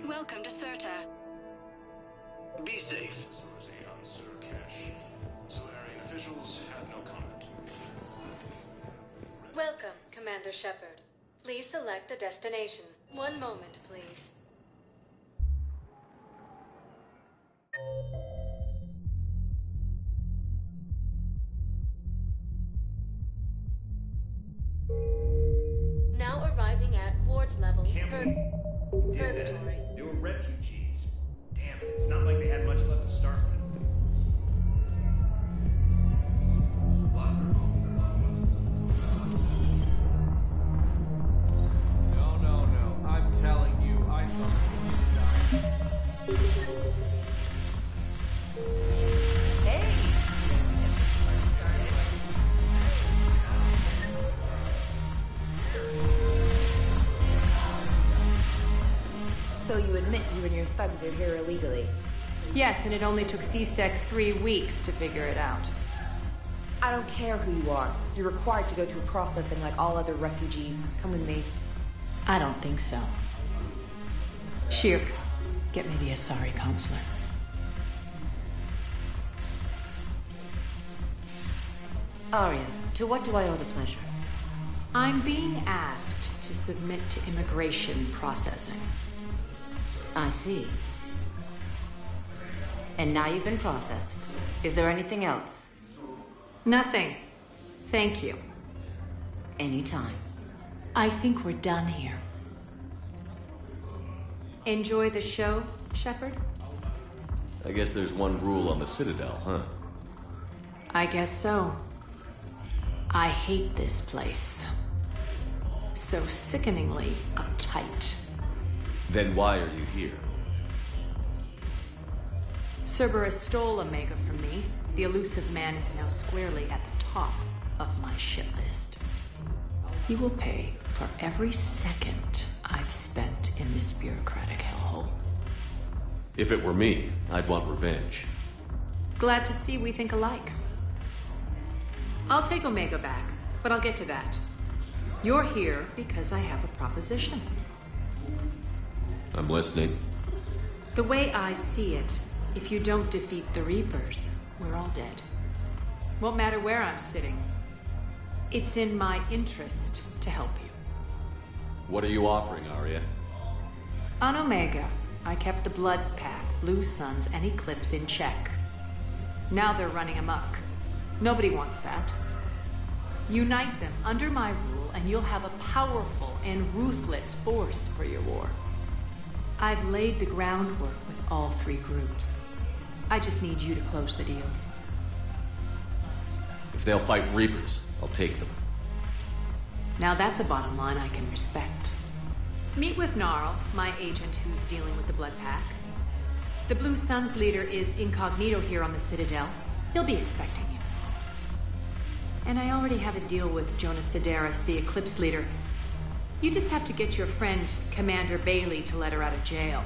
Welcome to Serta. Be safe. Solarian officials have no comment. Welcome, Commander Shepard. Please select a destination. One moment, please. Now arriving at ward level. Purgatory. They were refugees. Damn it, it's not like they had much left to start with. No. I'm telling you, I saw the die. Hey! So you admit you and your thugs are here illegally? Yes, and it only took C-Sec 3 weeks to figure it out. I don't care who you are. You're required to go through processing like all other refugees. Come with me. I don't think so. Shirk, get me the Asari consulate. Arya, to what do I owe the pleasure? I'm being asked to submit to immigration processing. I see. And now you've been processed. Is there anything else? Nothing. Thank you. Anytime. I think we're done here. Enjoy the show, Shepard? I guess there's one rule on the Citadel, huh? I guess so. I hate this place. So sickeningly uptight. Then why are you here? Cerberus stole Omega from me. The elusive man is now squarely at the top of my shit list. He will pay for every second I've spent in this bureaucratic hellhole. If it were me, I'd want revenge. Glad to see we think alike. I'll take Omega back, but I'll get to that. You're here because I have a proposition. I'm listening. The way I see it, if you don't defeat the Reapers, we're all dead. Won't matter where I'm sitting. It's in my interest to help you. What are you offering, Arya? On Omega, I kept the Blood Pack, Blue Suns, and Eclipse in check. Now they're running amok. Nobody wants that. Unite them under my rule, and you'll have a powerful and ruthless force for your war. I've laid the groundwork with all three groups. I just need you to close the deals. If they'll fight Reapers, I'll take them. Now that's a bottom line I can respect. Meet with Gnarl, my agent who's dealing with the Blood Pack. The Blue Suns leader is incognito here on the Citadel. He'll be expecting you. And I already have a deal with Jonas Sedaris, the Eclipse leader. You just have to get your friend, Commander Bailey, to let her out of jail.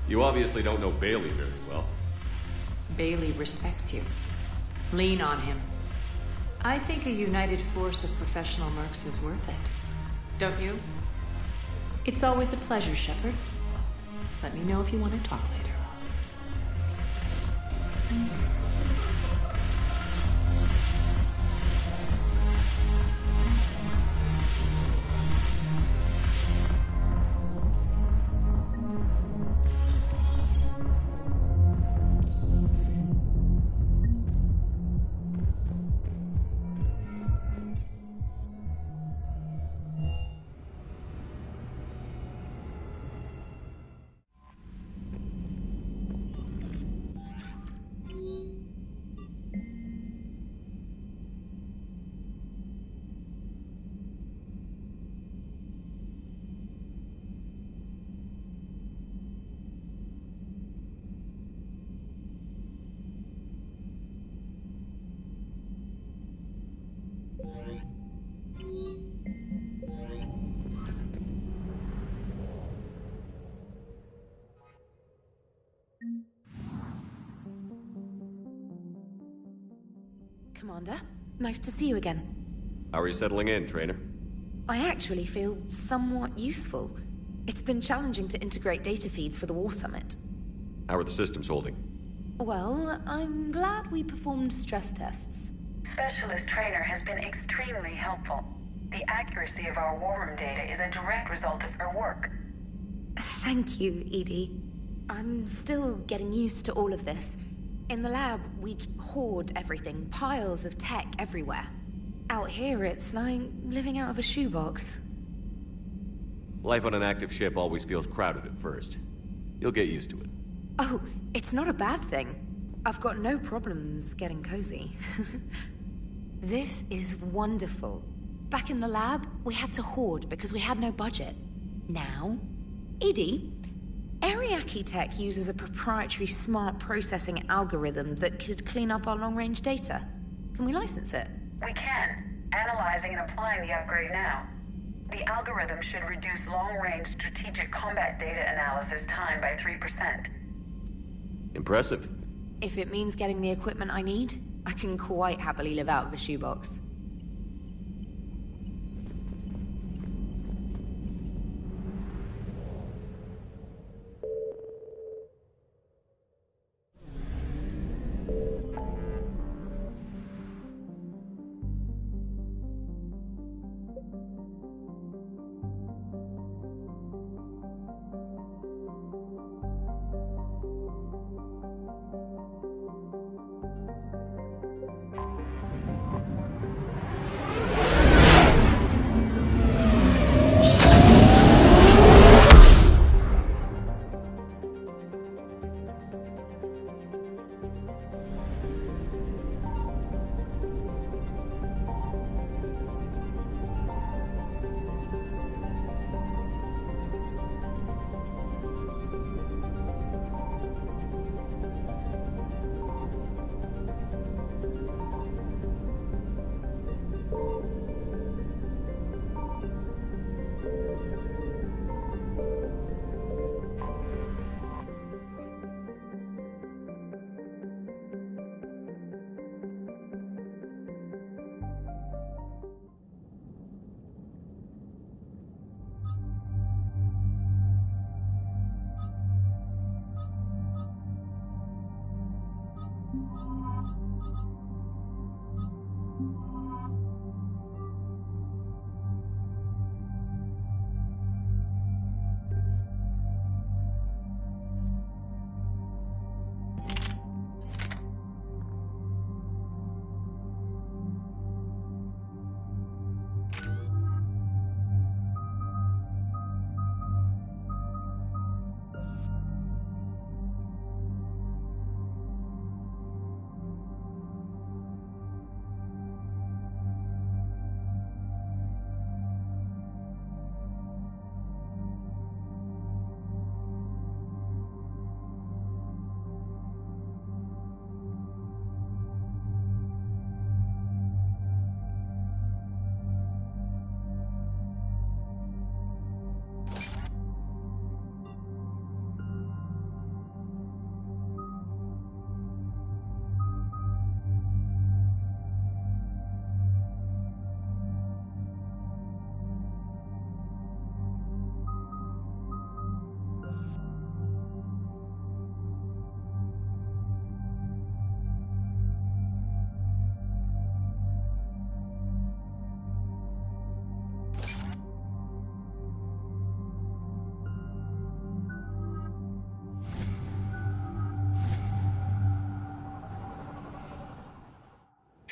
You obviously don't know Bailey very well. Bailey respects you. Lean on him. I think a united force of professional mercs is worth it. Don't you? It's always a pleasure, Shepard. Let me know if you want to talk later. Commander, nice to see you again. How are you settling in, Trainer? I actually feel somewhat useful. It's been challenging to integrate data feeds for the War Summit. How are the systems holding? Well, I'm glad we performed stress tests. Specialist Trainer has been extremely helpful. The accuracy of our war room data is a direct result of her work. Thank you, Edie. I'm still getting used to all of this. In the lab, we'd hoard everything, piles of tech everywhere. Out here, it's like living out of a shoebox. Life on an active ship always feels crowded at first. You'll get used to it. Oh, it's not a bad thing. I've got no problems getting cozy. This is wonderful. Back in the lab, we had to hoard because we had no budget. Now, Edie, Ariake Tech uses a proprietary smart processing algorithm that could clean up our long-range data. Can we license it? We can. Analyzing and applying the upgrade now. The algorithm should reduce long-range strategic combat data analysis time by 3%. Impressive. If it means getting the equipment I need, I can quite happily live out of a shoebox.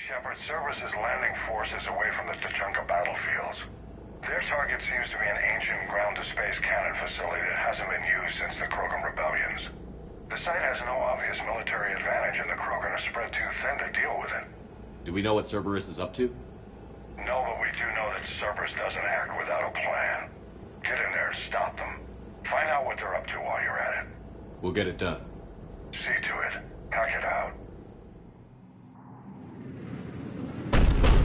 Shepard, Cerberus is landing forces away from the Tachanka battlefields. Their target seems to be an ancient ground-to-space cannon facility that hasn't been used since the Krogan rebellions. The site has no obvious military advantage, and the Krogan are spread too thin to deal with it. Do we know what Cerberus is up to? No, but we do know that Cerberus doesn't act without a plan. Get in there and stop them. Find out what they're up to while you're at it. We'll get it done. See to it. Hack it out.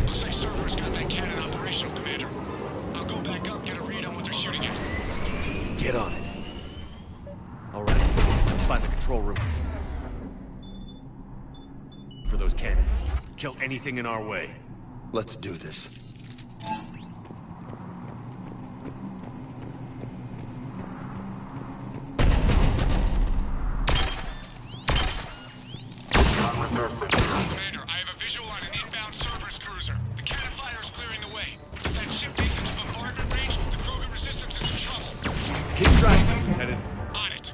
Looks like Cerberus got that cannon operational, Commander. I'll go back up, get a read on what they're shooting at. Get on it. All right, let's find the control room. For those cannons. Kill anything in our way. Let's do this. Commander, I have a visual on an inbound Cerberus cruiser. The cannon fire is clearing the way. If that ship makes it to bombardment range, the Krogan resistance is in trouble. Keep tracking, Lieutenant. On it.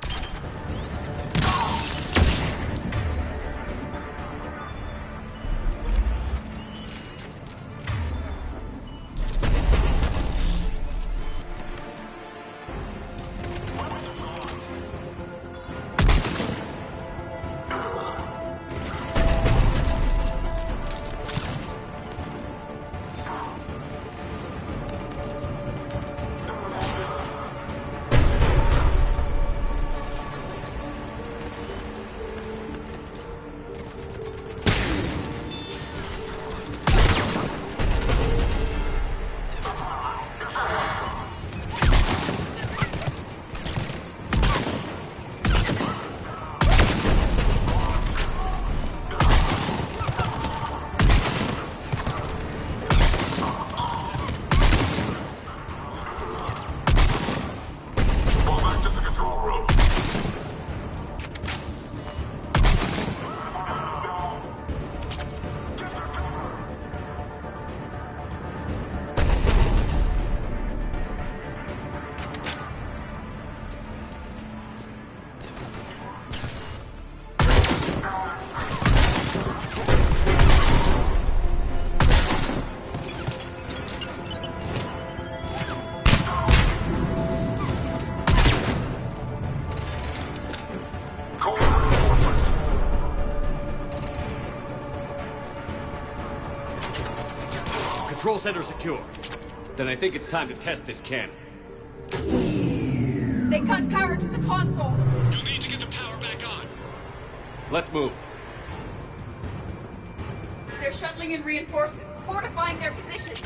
Control center secure. Then I think it's time to test this cannon. They cut power to the console. You'll need to get the power back on. Let's move. They're shuttling in reinforcements, fortifying their position.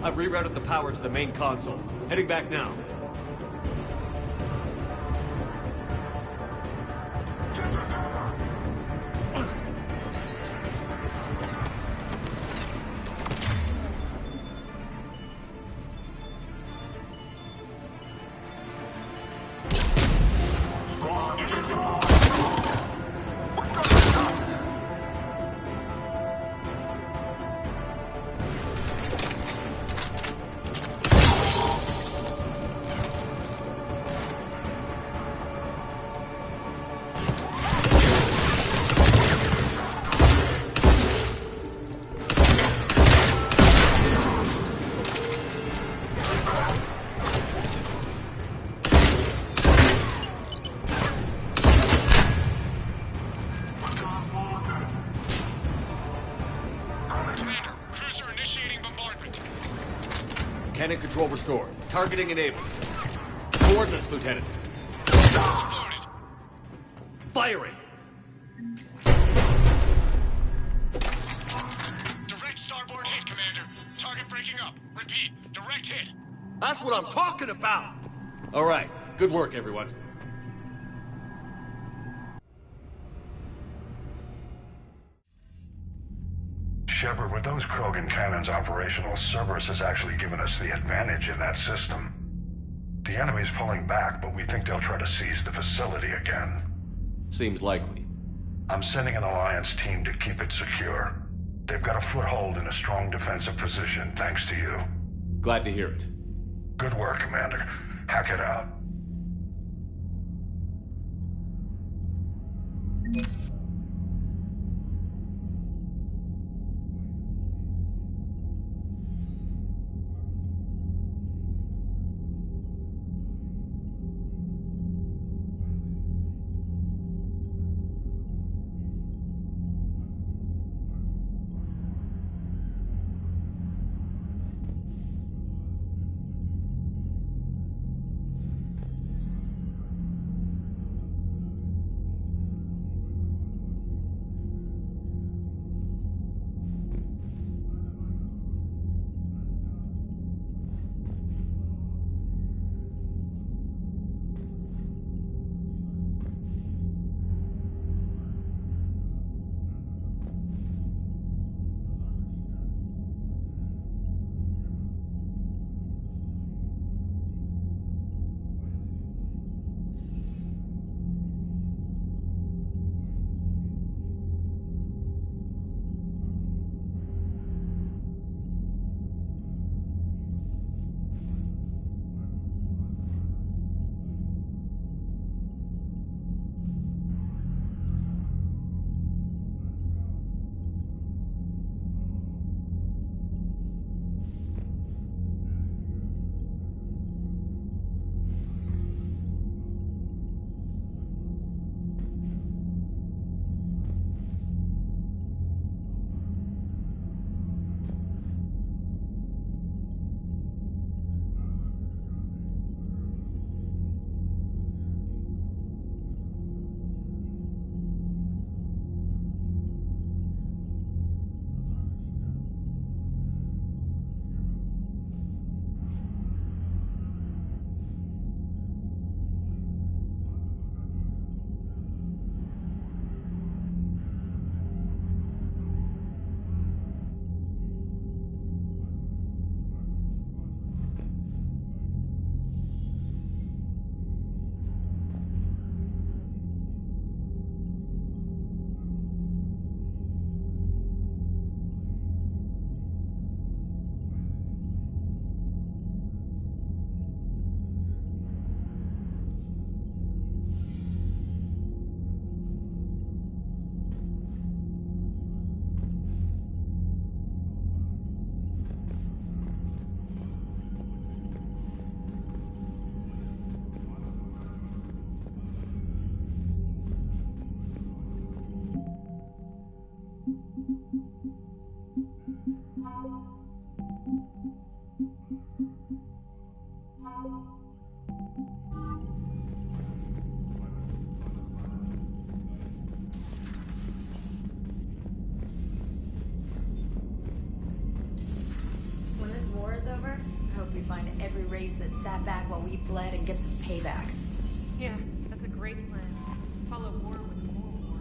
I've rerouted the power to the main console. Heading back now. Cannon control restored. Targeting enabled. Coordinates, Lieutenant. Firing! Direct starboard hit, Commander. Target breaking up. Repeat, direct hit. That's what I'm talking about! All right. Good work, everyone. Shepard, with those Krogan cannons operational, Cerberus has actually given us the advantage in that system. The enemy's pulling back, but we think they'll try to seize the facility again. Seems likely. I'm sending an Alliance team to keep it secure. They've got a foothold in a strong defensive position, thanks to you. Glad to hear it. Good work, Commander. Hack it out. find every race that sat back while we bled and get some payback. Yeah, that's a great plan. Follow war with more war.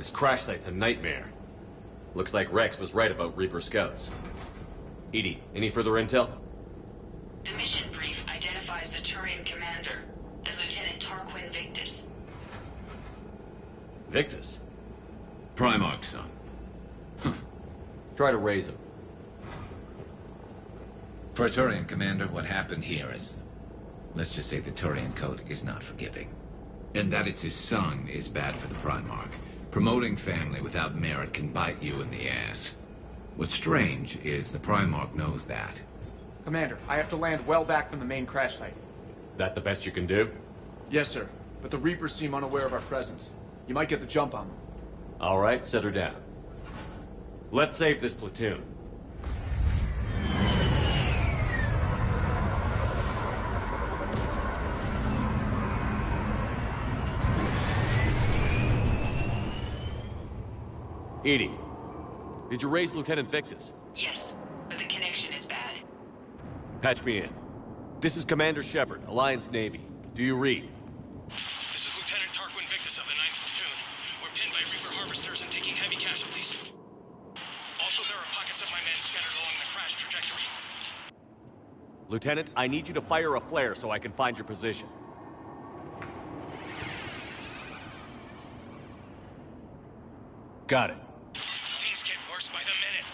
This crash site's a nightmare. Looks like Rex was right about Reaper scouts. EDI, any further intel? The mission brief identifies the Turian commander. Victus? Primarch's son. Try to raise him. Praetorian Commander, what happened here is... Let's just say the Turian Code is not forgiving. And that it's his son is bad for the Primarch. Promoting family without merit can bite you in the ass. What's strange is the Primarch knows that. Commander, I have to land well back from the main crash site. That the best you can do? Yes, sir. But the Reapers seem unaware of our presence. You might get the jump on them. All right, set her down. Let's save this platoon. Edie, did you raise Lieutenant Victus? Yes, but the connection is bad. Patch me in. This is Commander Shepard, Alliance Navy. Do you read? This is Lieutenant Tarquin Victus of the 9th Platoon. We're pinned by Reaper harvesters and taking heavy casualties. Also, there are pockets of my men scattered along the crash trajectory. Lieutenant, I need you to fire a flare so I can find your position. Got it. Things get worse by the minute.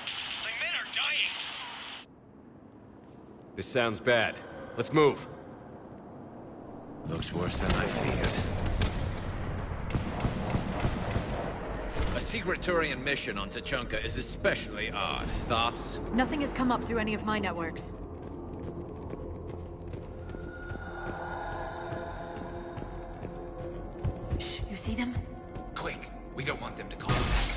My men are dying! This sounds bad. Let's move. Looks worse than I feared. A secret Turian mission on Tachanka is especially odd. Thoughts? Nothing has come up through any of my networks. Shh, you see them? Quick, we don't want them to call back.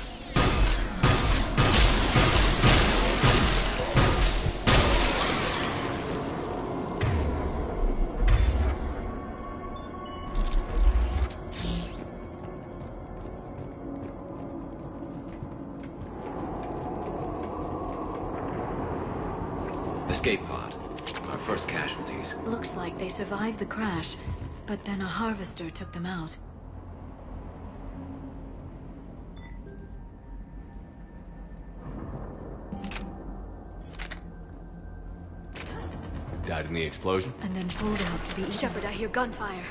Escape pod. Our first casualties. Looks like they survived the crash, but then a harvester took them out. Died in the explosion? And then pulled out to be... Shepard, I hear gunfire.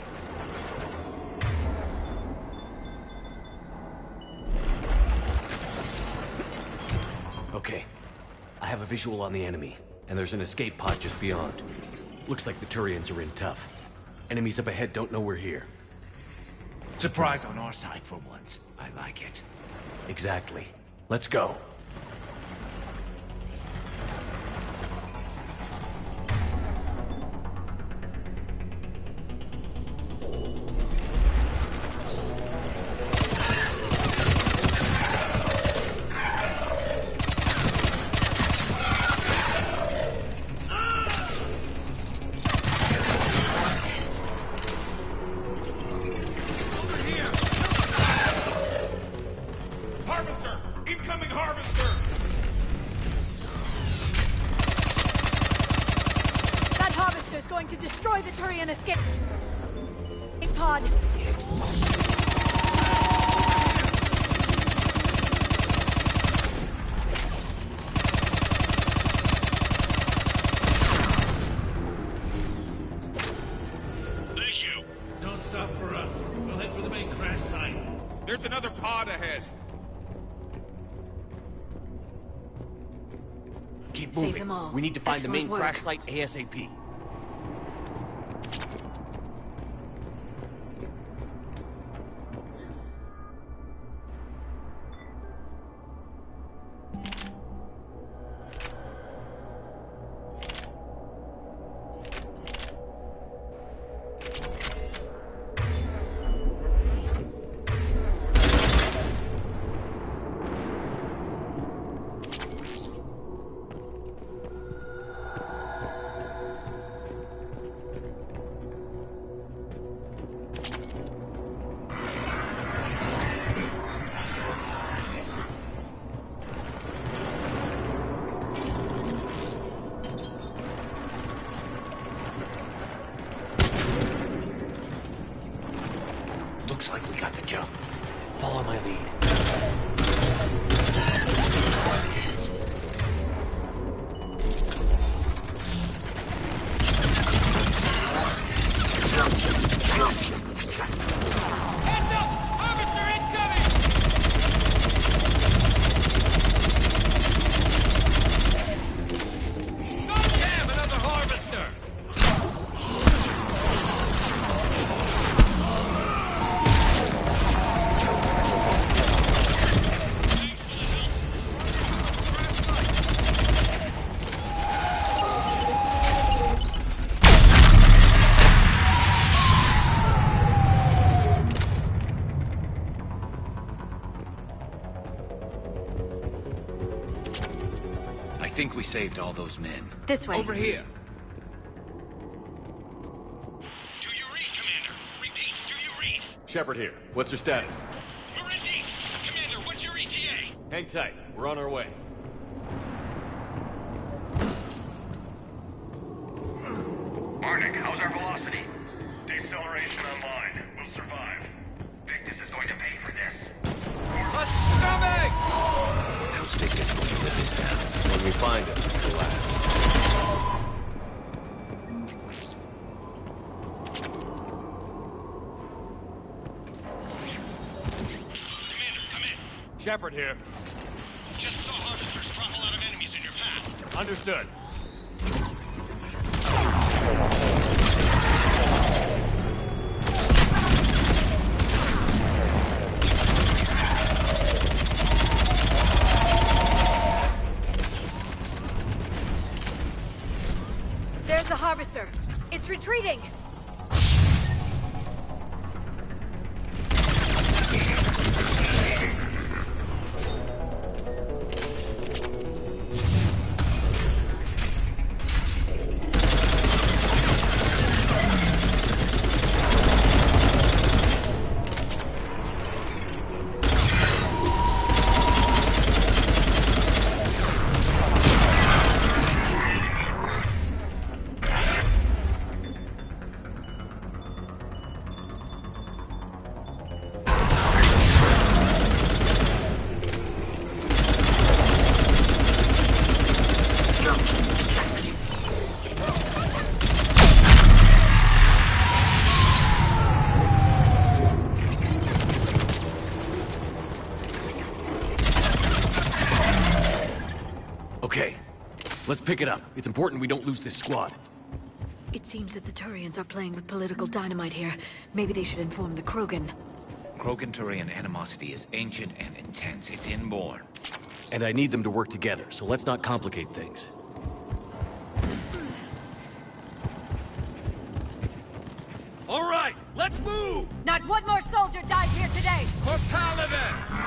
Okay. I have a visual on the enemy, and there's an escape pod just beyond. Looks like the Turians are in tough. Enemies up ahead don't know we're here. Surprise on our side for once. I like it. Exactly. Let's go. To destroy the Turian escape pod. Thank you. Don't stop for us. We'll head for the main crash site. There's another pod ahead. Keep Save moving. them all. We need to find the main Excellent crash work. site ASAP. think we saved all those men. This way. Over here. Do you read, Commander? Repeat, do you read? Shepard here. What's your status? We're in deep. Commander, what's your ETA? Hang tight. We're on our way. Arctic, how's our velocity? Deceleration online. We'll survive. Victus is going to pay for this. A stomach! How's Victus going to live this down? When we find him, we'll laugh. Commander, come in. Shepard here. Just saw harvesters drop a lot of enemies in your path. Understood. There's the harvester. It's retreating. Okay, let's pick it up. It's important we don't lose this squad. It seems that the Turians are playing with political dynamite here. Maybe they should inform the Krogan. Krogan-Turian animosity is ancient and intense. It's inborn. And I need them to work together, so let's not complicate things. All right, let's move! Not one more soldier died here today! For Paladin!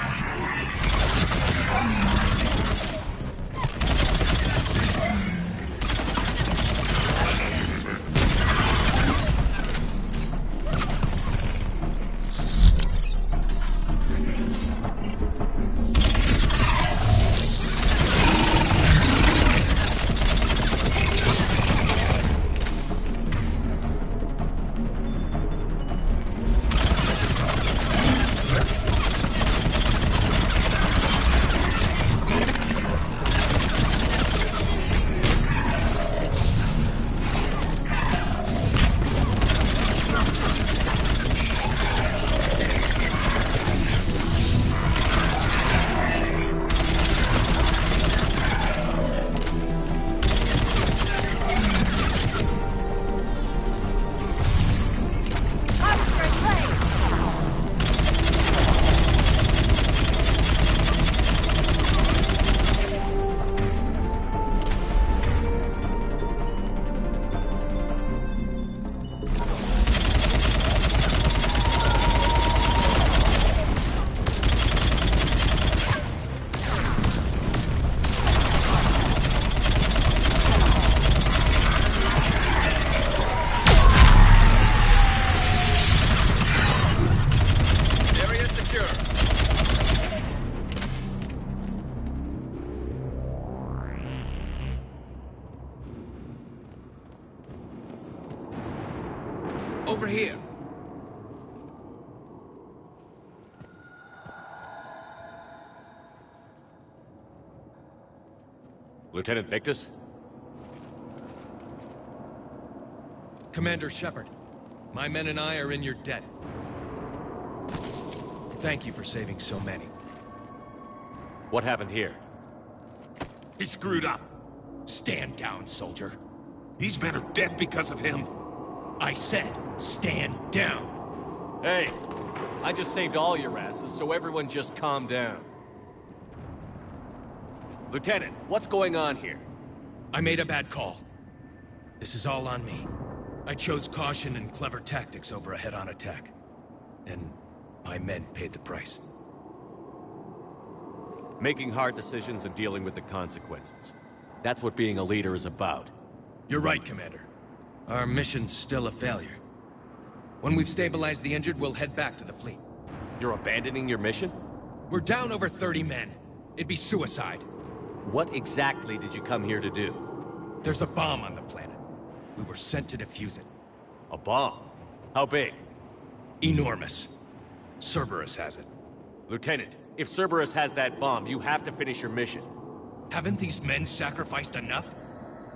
Over here. Lieutenant Victus? Commander Shepard, my men and I are in your debt. Thank you for saving so many. What happened here? He screwed up. Stand down, soldier. These men are dead because of him. I said, stand down. Hey, I just saved all your asses, so everyone just calm down. Lieutenant, what's going on here? I made a bad call. This is all on me. I chose caution and clever tactics over a head-on attack. And my men paid the price. Making hard decisions and dealing with the consequences. That's what being a leader is about. You're right, Commander. Our mission's still a failure. When we've stabilized the injured, we'll head back to the fleet. You're abandoning your mission? We're down over 30 men. It'd be suicide. What exactly did you come here to do? There's a bomb on the planet. We were sent to defuse it. A bomb? How big? Enormous. Cerberus has it. Lieutenant, if Cerberus has that bomb, you have to finish your mission. Haven't these men sacrificed enough?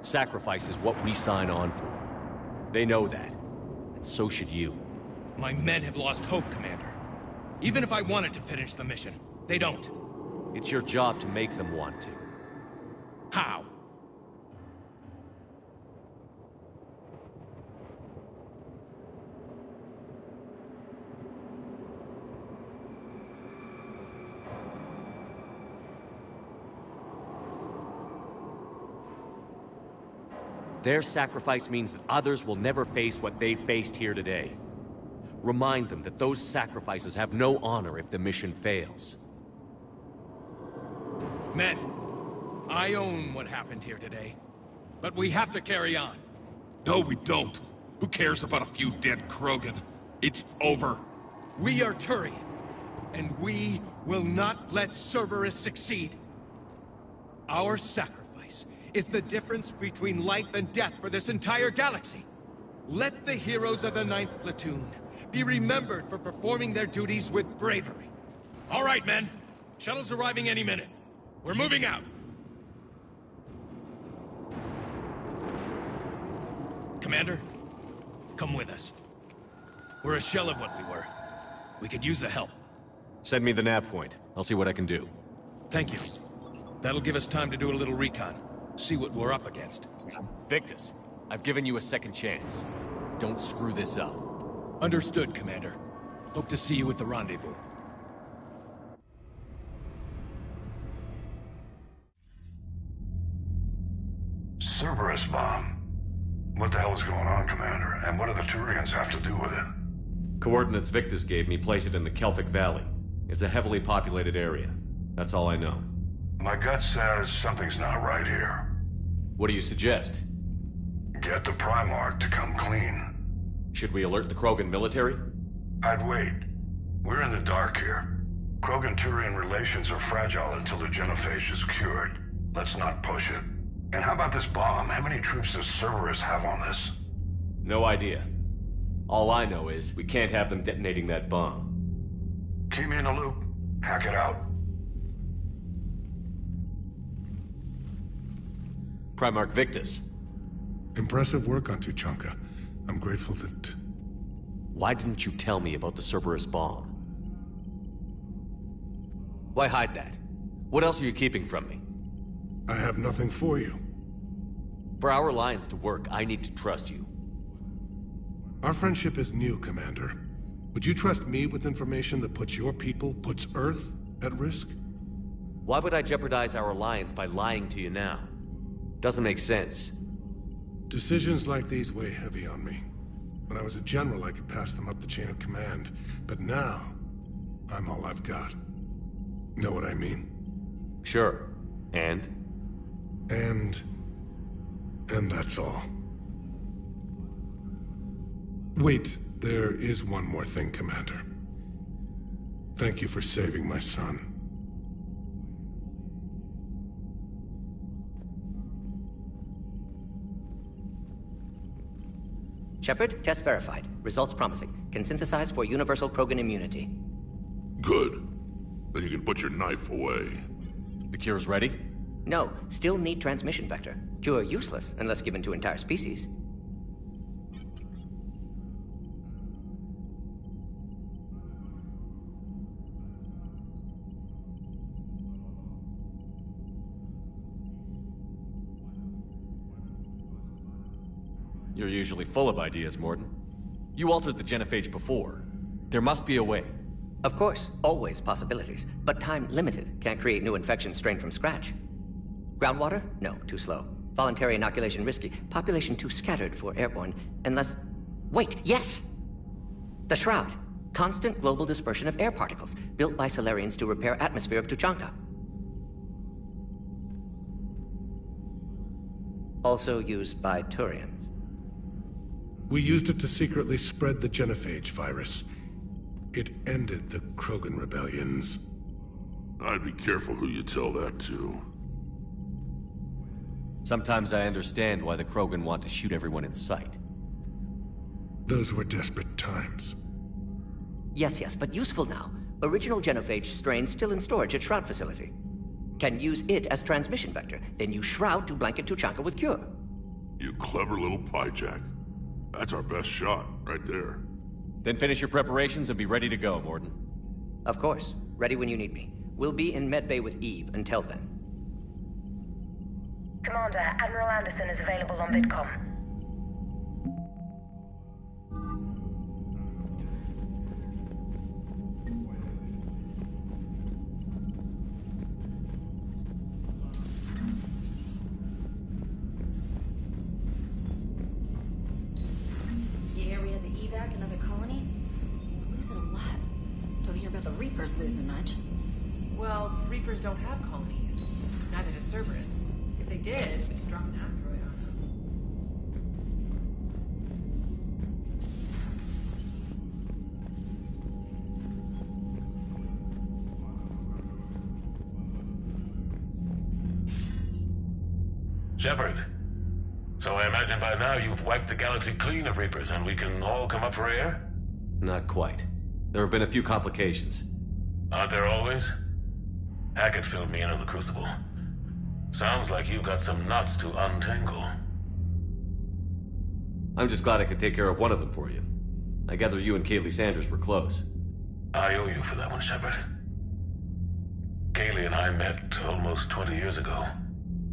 Sacrifice is what we sign on for. They know that. And so should you. My men have lost hope, Commander. Even if I wanted to finish the mission, they don't. It's your job to make them want to. How? Their sacrifice means that others will never face what they faced here today. Remind them that those sacrifices have no honor if the mission fails. Men, I own what happened here today. But we have to carry on. No, we don't. Who cares about a few dead Krogan? It's over. We are Turian, and we will not let Cerberus succeed. Our sacrifice is the difference between life and death for this entire galaxy. Let the heroes of the 9th Platoon be remembered for performing their duties with bravery. All right, men. Shuttle's arriving any minute. We're moving out. Commander, come with us. We're a shell of what we were. We could use the help. Send me the nav point. I'll see what I can do. Thank you. That'll give us time to do a little recon. See what we're up against. Victus, I've given you a second chance. Don't screw this up. Understood, Commander. Hope to see you at the rendezvous. Cerberus bomb. What the hell is going on, Commander? And what do the Turians have to do with it? Coordinates Victus gave me place it in the Kelphic Valley. It's a heavily populated area. That's all I know. My gut says something's not right here. What do you suggest? Get the Primarch to come clean. Should we alert the Krogan military? I'd wait. We're in the dark here. Krogan-Turian relations are fragile until the genophage is cured. Let's not push it. And how about this bomb? How many troops does Cerberus have on this? No idea. All I know is we can't have them detonating that bomb. Keep me in the loop. Hack it out. Primarch Victus. Impressive work on Tuchanka. I'm grateful that... Why didn't you tell me about the Cerberus bomb? Why hide that? What else are you keeping from me? I have nothing for you. For our alliance to work, I need to trust you. Our friendship is new, Commander. Would you trust me with information that puts your people, puts Earth, at risk? Why would I jeopardize our alliance by lying to you now? Doesn't make sense. Decisions like these weigh heavy on me. When I was a general, I could pass them up the chain of command. But now, I'm all I've got. Know what I mean? Sure. And that's all. Wait, there is one more thing, Commander. Thank you for saving my son. Shepard, test verified. Results promising. Can synthesize for universal Krogan immunity. Good. Then you can put your knife away. The cure's ready? No, still need transmission vector. Cure useless unless given to entire species. You're usually full of ideas, Mordin. You altered the genophage before. There must be a way. Of course, always possibilities. But time limited. Can't create new infections strained from scratch. Groundwater? No, too slow. Voluntary inoculation risky. Population too scattered for airborne. Unless... Wait, yes! The Shroud. Constant global dispersion of air particles, built by Solarians to repair atmosphere of Tuchanka. Also used by Turians. We used it to secretly spread the genophage virus. It ended the Krogan rebellions. I'd be careful who you tell that to. Sometimes I understand why the Krogan want to shoot everyone in sight. Those were desperate times. Yes, but useful now. Original genophage strain still in storage at Shroud facility. Can use it as transmission vector, then use Shroud to blanket Tuchanka with cure. You clever little pyjack. That's our best shot, right there. Then finish your preparations and be ready to go, Morden. Of course. Ready when you need me. We'll be in medbay with Eve until then. Commander, Admiral Anderson is available on VidCom. You hear we had to evac another colony? We're losing a lot. Don't hear about the Reapers losing much. Well, Reapers don't have colonies. Neither does Cerberus. If they did, we could drop an asteroid on them. Shepard. So I imagine by now you've wiped the galaxy clean of Reapers and we can all come up for air? Not quite. There have been a few complications. Aren't there always? Hackett filled me in on the Crucible. Sounds like you've got some knots to untangle. I'm just glad I could take care of one of them for you. I gather you and Kaylee Sanders were close. I owe you for that one, Shepard. Kaylee and I met almost 20 years ago.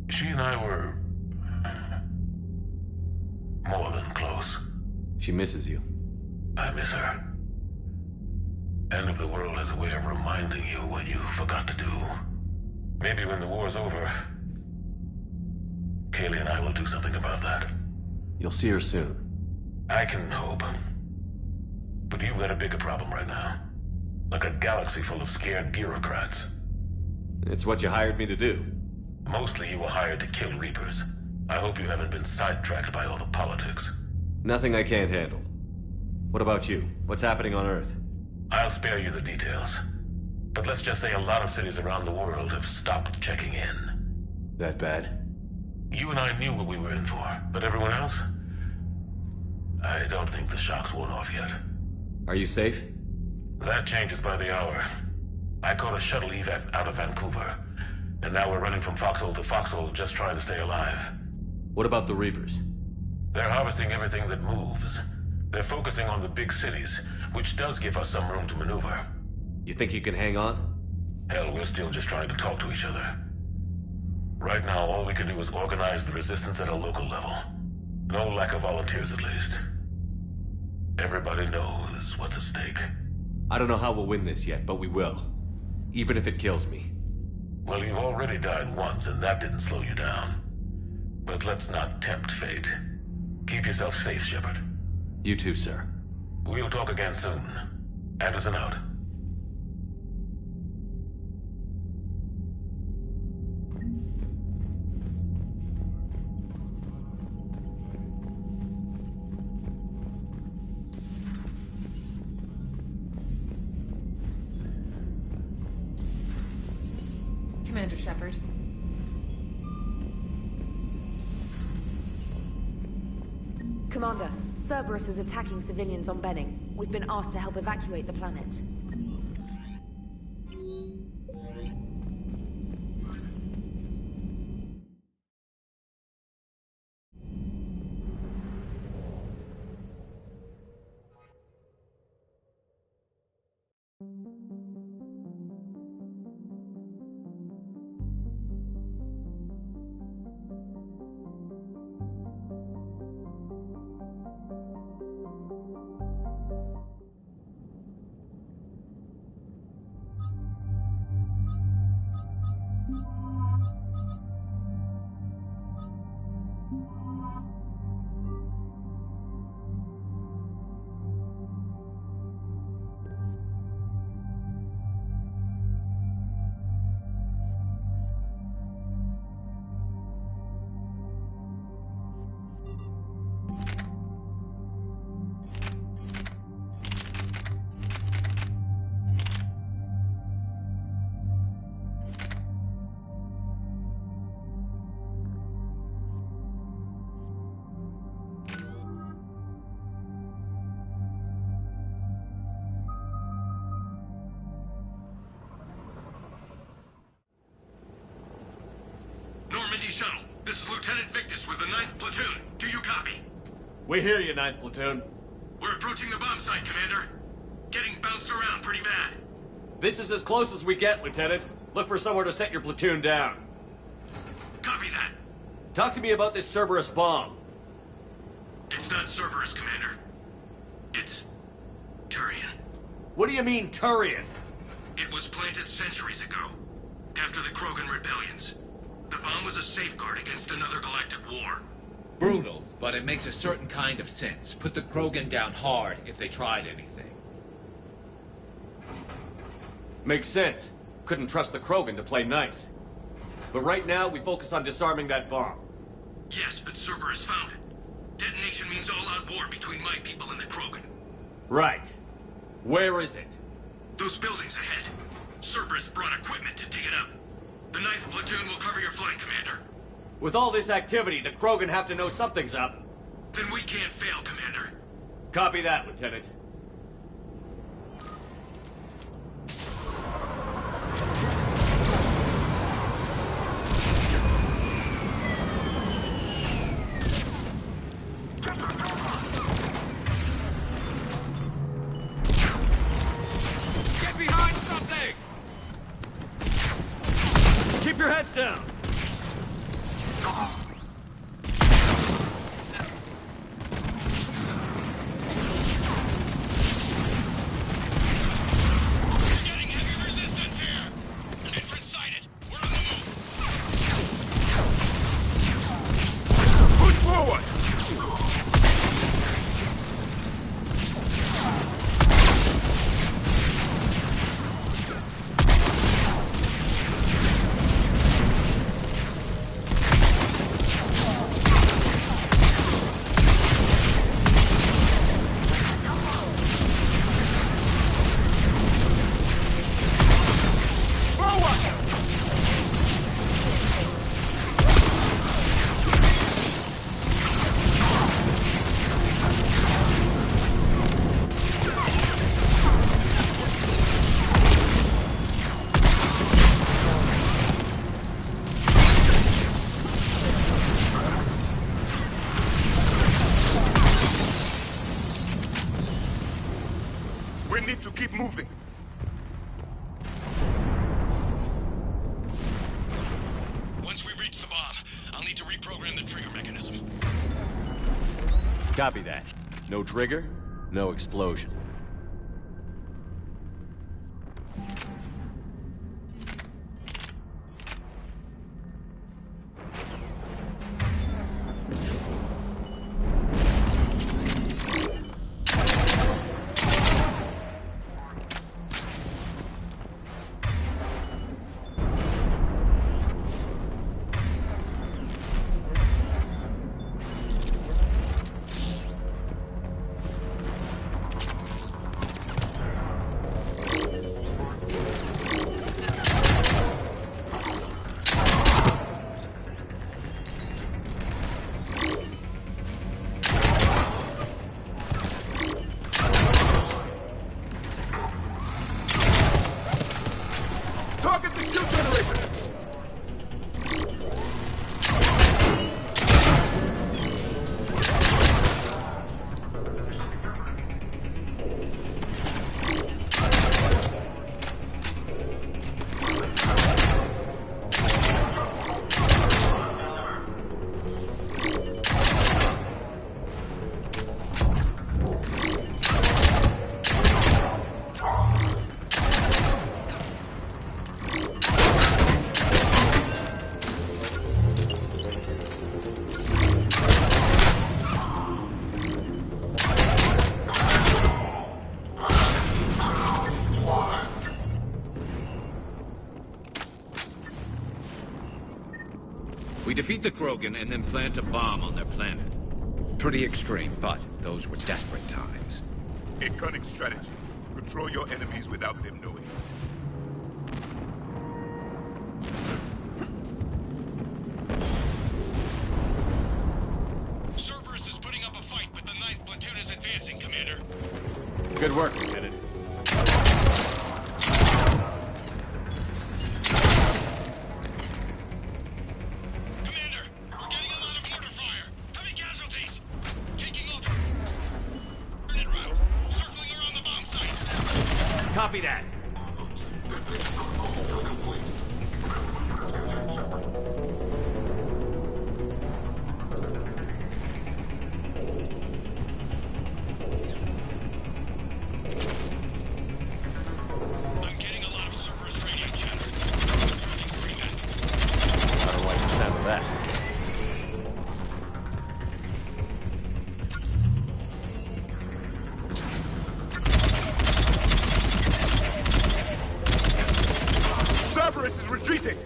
She and I were... more than close. She misses you. I miss her. End of the world has a way of reminding you what you forgot to do. Maybe when the war's over, Kaylee and I will do something about that. You'll see her soon. I can hope. But you've got a bigger problem right now. Like a galaxy full of scared bureaucrats. It's what you hired me to do. Mostly you were hired to kill Reapers. I hope you haven't been sidetracked by all the politics. Nothing I can't handle. What about you? What's happening on Earth? I'll spare you the details. But let's just say a lot of cities around the world have stopped checking in. That bad? You and I knew what we were in for, but everyone else? I don't think the shock's worn off yet. Are you safe? That changes by the hour. I caught a shuttle evac out of Vancouver, and now we're running from foxhole to foxhole just trying to stay alive. What about the Reapers? They're harvesting everything that moves. They're focusing on the big cities, which does give us some room to maneuver. You think you can hang on? Hell, we're still just trying to talk to each other. Right now, all we can do is organize the resistance at a local level. No lack of volunteers, at least. Everybody knows what's at stake. I don't know how we'll win this yet, but we will. Even if it kills me. Well, you already died once, and that didn't slow you down. But let's not tempt fate. Keep yourself safe, Shepard. You too, sir. We'll talk again soon. Anderson out. Commander Shepard. Commander, Cerberus is attacking civilians on Benning. We've been asked to help evacuate the planet. 70 shuttle. This is Lieutenant Victus with the 9th Platoon. Do you copy? We hear you, 9th Platoon. We're approaching the bomb site, Commander. Getting bounced around pretty bad. This is as close as we get, Lieutenant. Look for somewhere to set your platoon down. Copy that. Talk to me about this Cerberus bomb. It's not Cerberus, Commander. It's Turian. What do you mean, Turian? It was planted centuries ago, after the Krogan rebellions. The bomb was a safeguard against another galactic war. Brutal, but it makes a certain kind of sense. Put the Krogan down hard if they tried anything. Makes sense. Couldn't trust the Krogan to play nice. But right now, we focus on disarming that bomb. Yes, but Cerberus found it. Detonation means all-out war between my people and the Krogan. Right. Where is it? Those buildings ahead. Cerberus brought equipment to dig it up. The 9th Platoon will cover your flank, Commander. With all this activity, the Krogan have to know something's up. Then we can't fail, Commander. Copy that, Lieutenant. Get behind something! Keep your heads down! Getting heavy resistance here! Entrance sighted. We're on the move. Push forward! We need to keep moving. Once we reach the bomb, I'll need to reprogram the trigger mechanism. Copy that. No trigger, no explosion. Target the shield generator! We defeat the Krogan and then plant a bomb on their planet. Pretty extreme, but those were desperate times. A cunning strategy. Control your enemies without them knowing. Cerberus is putting up a fight, but the 9th Platoon is advancing, Commander. Good work, Lieutenant. Commander! Copy that. I'm getting a lot of Cerberus radio chatter. Everything pretty bad. I don't like the sound of that. Cerberus is retreating!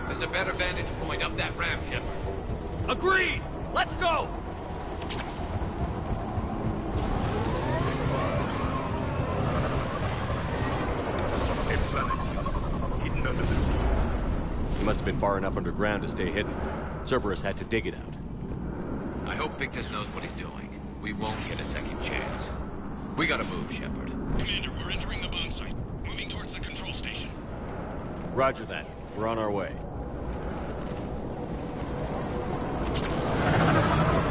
There's a better vantage point up that ramp, Shepard. Agreed! Let's go! He must have been far enough underground to stay hidden. Cerberus had to dig it out. I hope Victus knows what he's doing. We won't get a second chance. We gotta move, Shepard. Commander, we're entering the bomb site. Moving towards the control station. Roger that. We're on our way.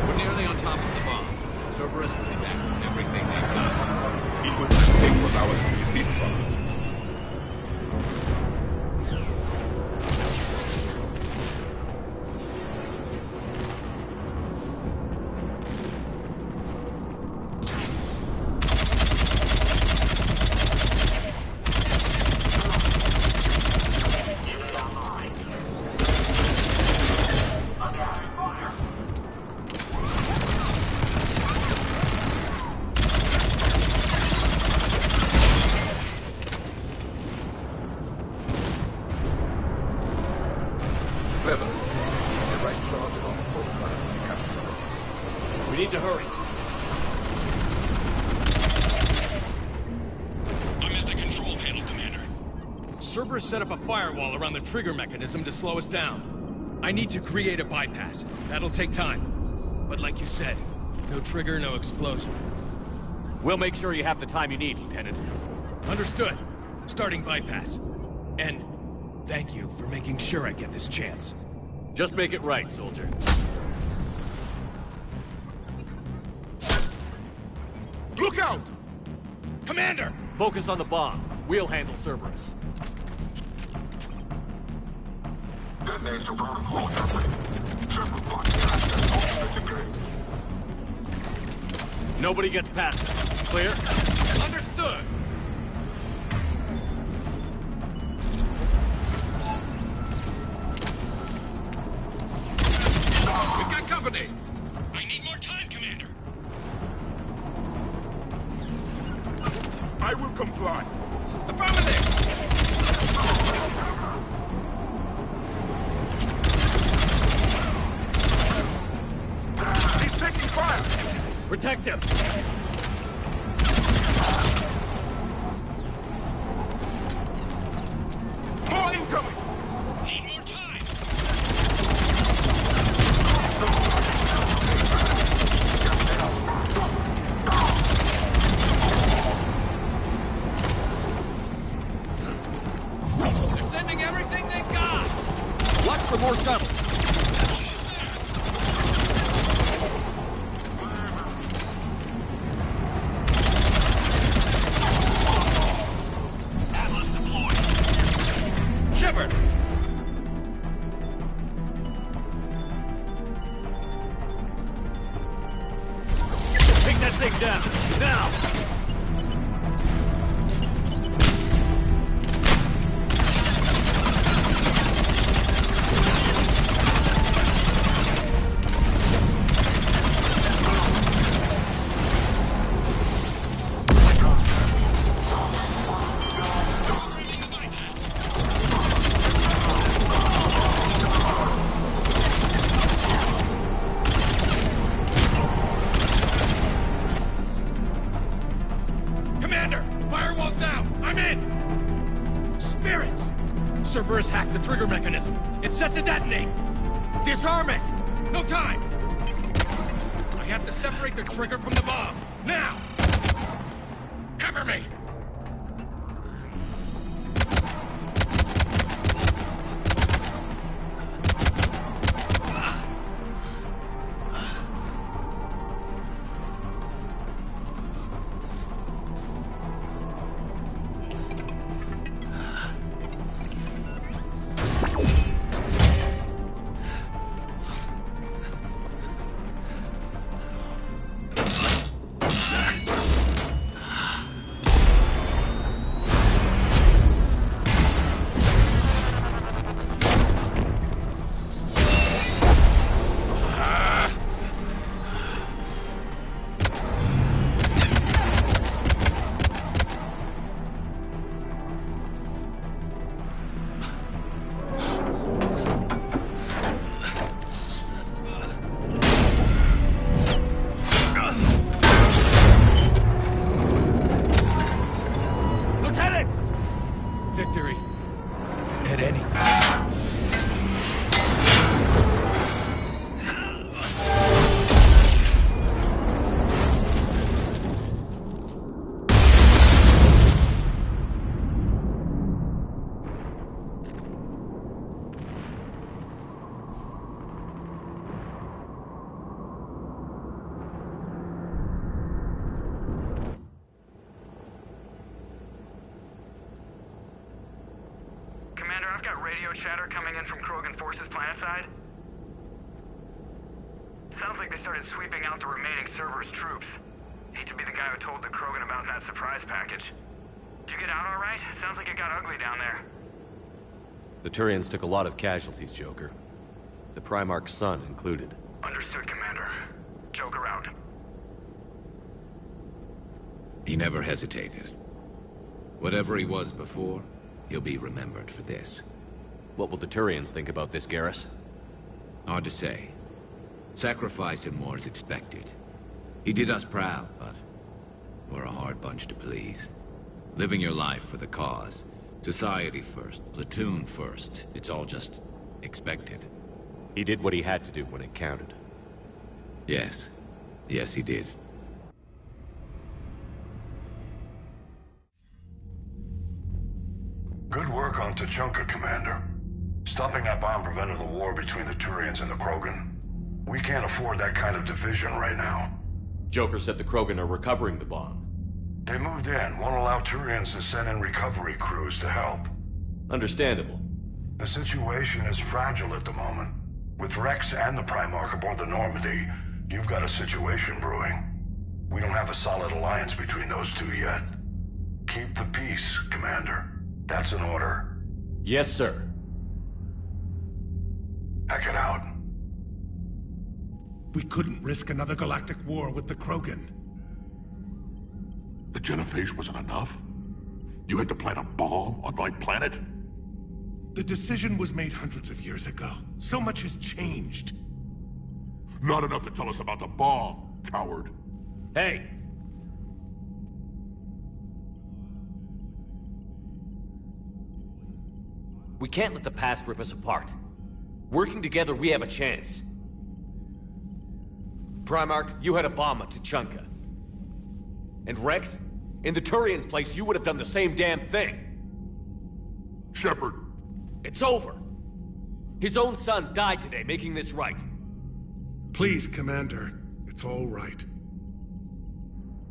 We're nearly on top of the bomb. Cerberus will be back with everything they've got. It was a mistake for ours to escape from. We need to hurry. I'm at the control panel, Commander. Cerberus set up a firewall around the trigger mechanism to slow us down. I need to create a bypass. That'll take time. But like you said, no trigger, no explosion. We'll make sure you have the time you need, Lieutenant. Understood. Starting bypass. And thank you for making sure I get this chance. Just make it right, soldier. Look out! Commander! Focus on the bomb. We'll handle Cerberus. Detonation protocol complete. Shepard blocking access. Investigate. Nobody gets past it. Clear? Understood! We've got company! I need more time, Commander. I will comply. Affirmative! He's taking fire! Protect him! More incoming! Need more time. They're sending everything they've got! Watch for more shuttles. Shepard! Take that thing down. Now! Cerberus hacked the trigger mechanism. It's set to detonate. Disarm it! No time! I have to separate the trigger from the bomb. Now! Cover me! I've got radio chatter coming in from Krogan forces planetside. Sounds like they started sweeping out the remaining Cerberus troops. Hate to be the guy who told the Krogan about that surprise package. You get out all right? Sounds like it got ugly down there. The Turians took a lot of casualties, Joker. The Primarch's son included. Understood, Commander. Joker out. He never hesitated. Whatever he was before, he'll be remembered for this. What will the Turians think about this, Garrus? Hard to say. Sacrifice in war is expected. He did us proud, but we're a hard bunch to please. Living your life for the cause. Society first, platoon first. It's all just expected. He did what he had to do when it counted. Yes. Yes, he did. Good work on Tuchanka, Commander. Stopping that bomb prevented the war between the Turians and the Krogan. We can't afford that kind of division right now. Joker said the Krogan are recovering the bomb. They moved in, won't allow Turians to send in recovery crews to help. Understandable. The situation is fragile at the moment. With Rex and the Primarch aboard the Normandy, you've got a situation brewing. We don't have a solid alliance between those two yet. Keep the peace, Commander. That's an order. Yes, sir. Heck it out. We couldn't risk another galactic war with the Krogan. The genophage wasn't enough? You had to plant a bomb on my planet? The decision was made hundreds of years ago. So much has changed. Not enough to tell us about the bomb, coward. Hey! We can't let the past rip us apart. Working together, we have a chance. Primarch, you had a bomb at Tuchanka. And Rex, in the Turians' place, you would have done the same damn thing. Shepard. It's over. His own son died today, making this right. Please, Commander. It's all right.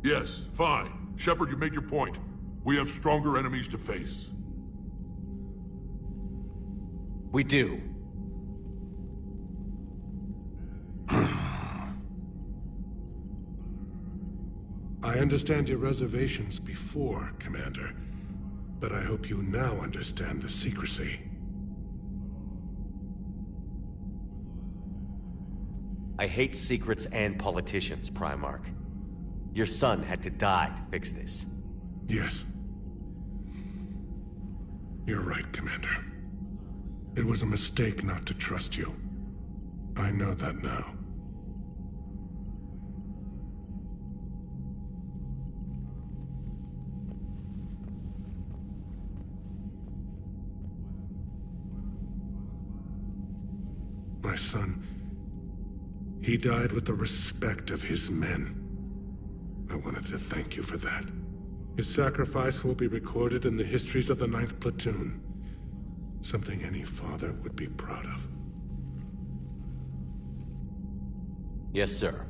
Yes, fine. Shepard, you made your point. We have stronger enemies to face. We do. I understand your reservations before, Commander, but I hope you now understand the secrecy. I hate secrets and politicians, Primarch. Your son had to die to fix this. Yes. You're right, Commander. It was a mistake not to trust you. I know that now. My son, he died with the respect of his men. I wanted to thank you for that. His sacrifice will be recorded in the histories of the 9th Platoon. Something any father would be proud of. Yes, sir.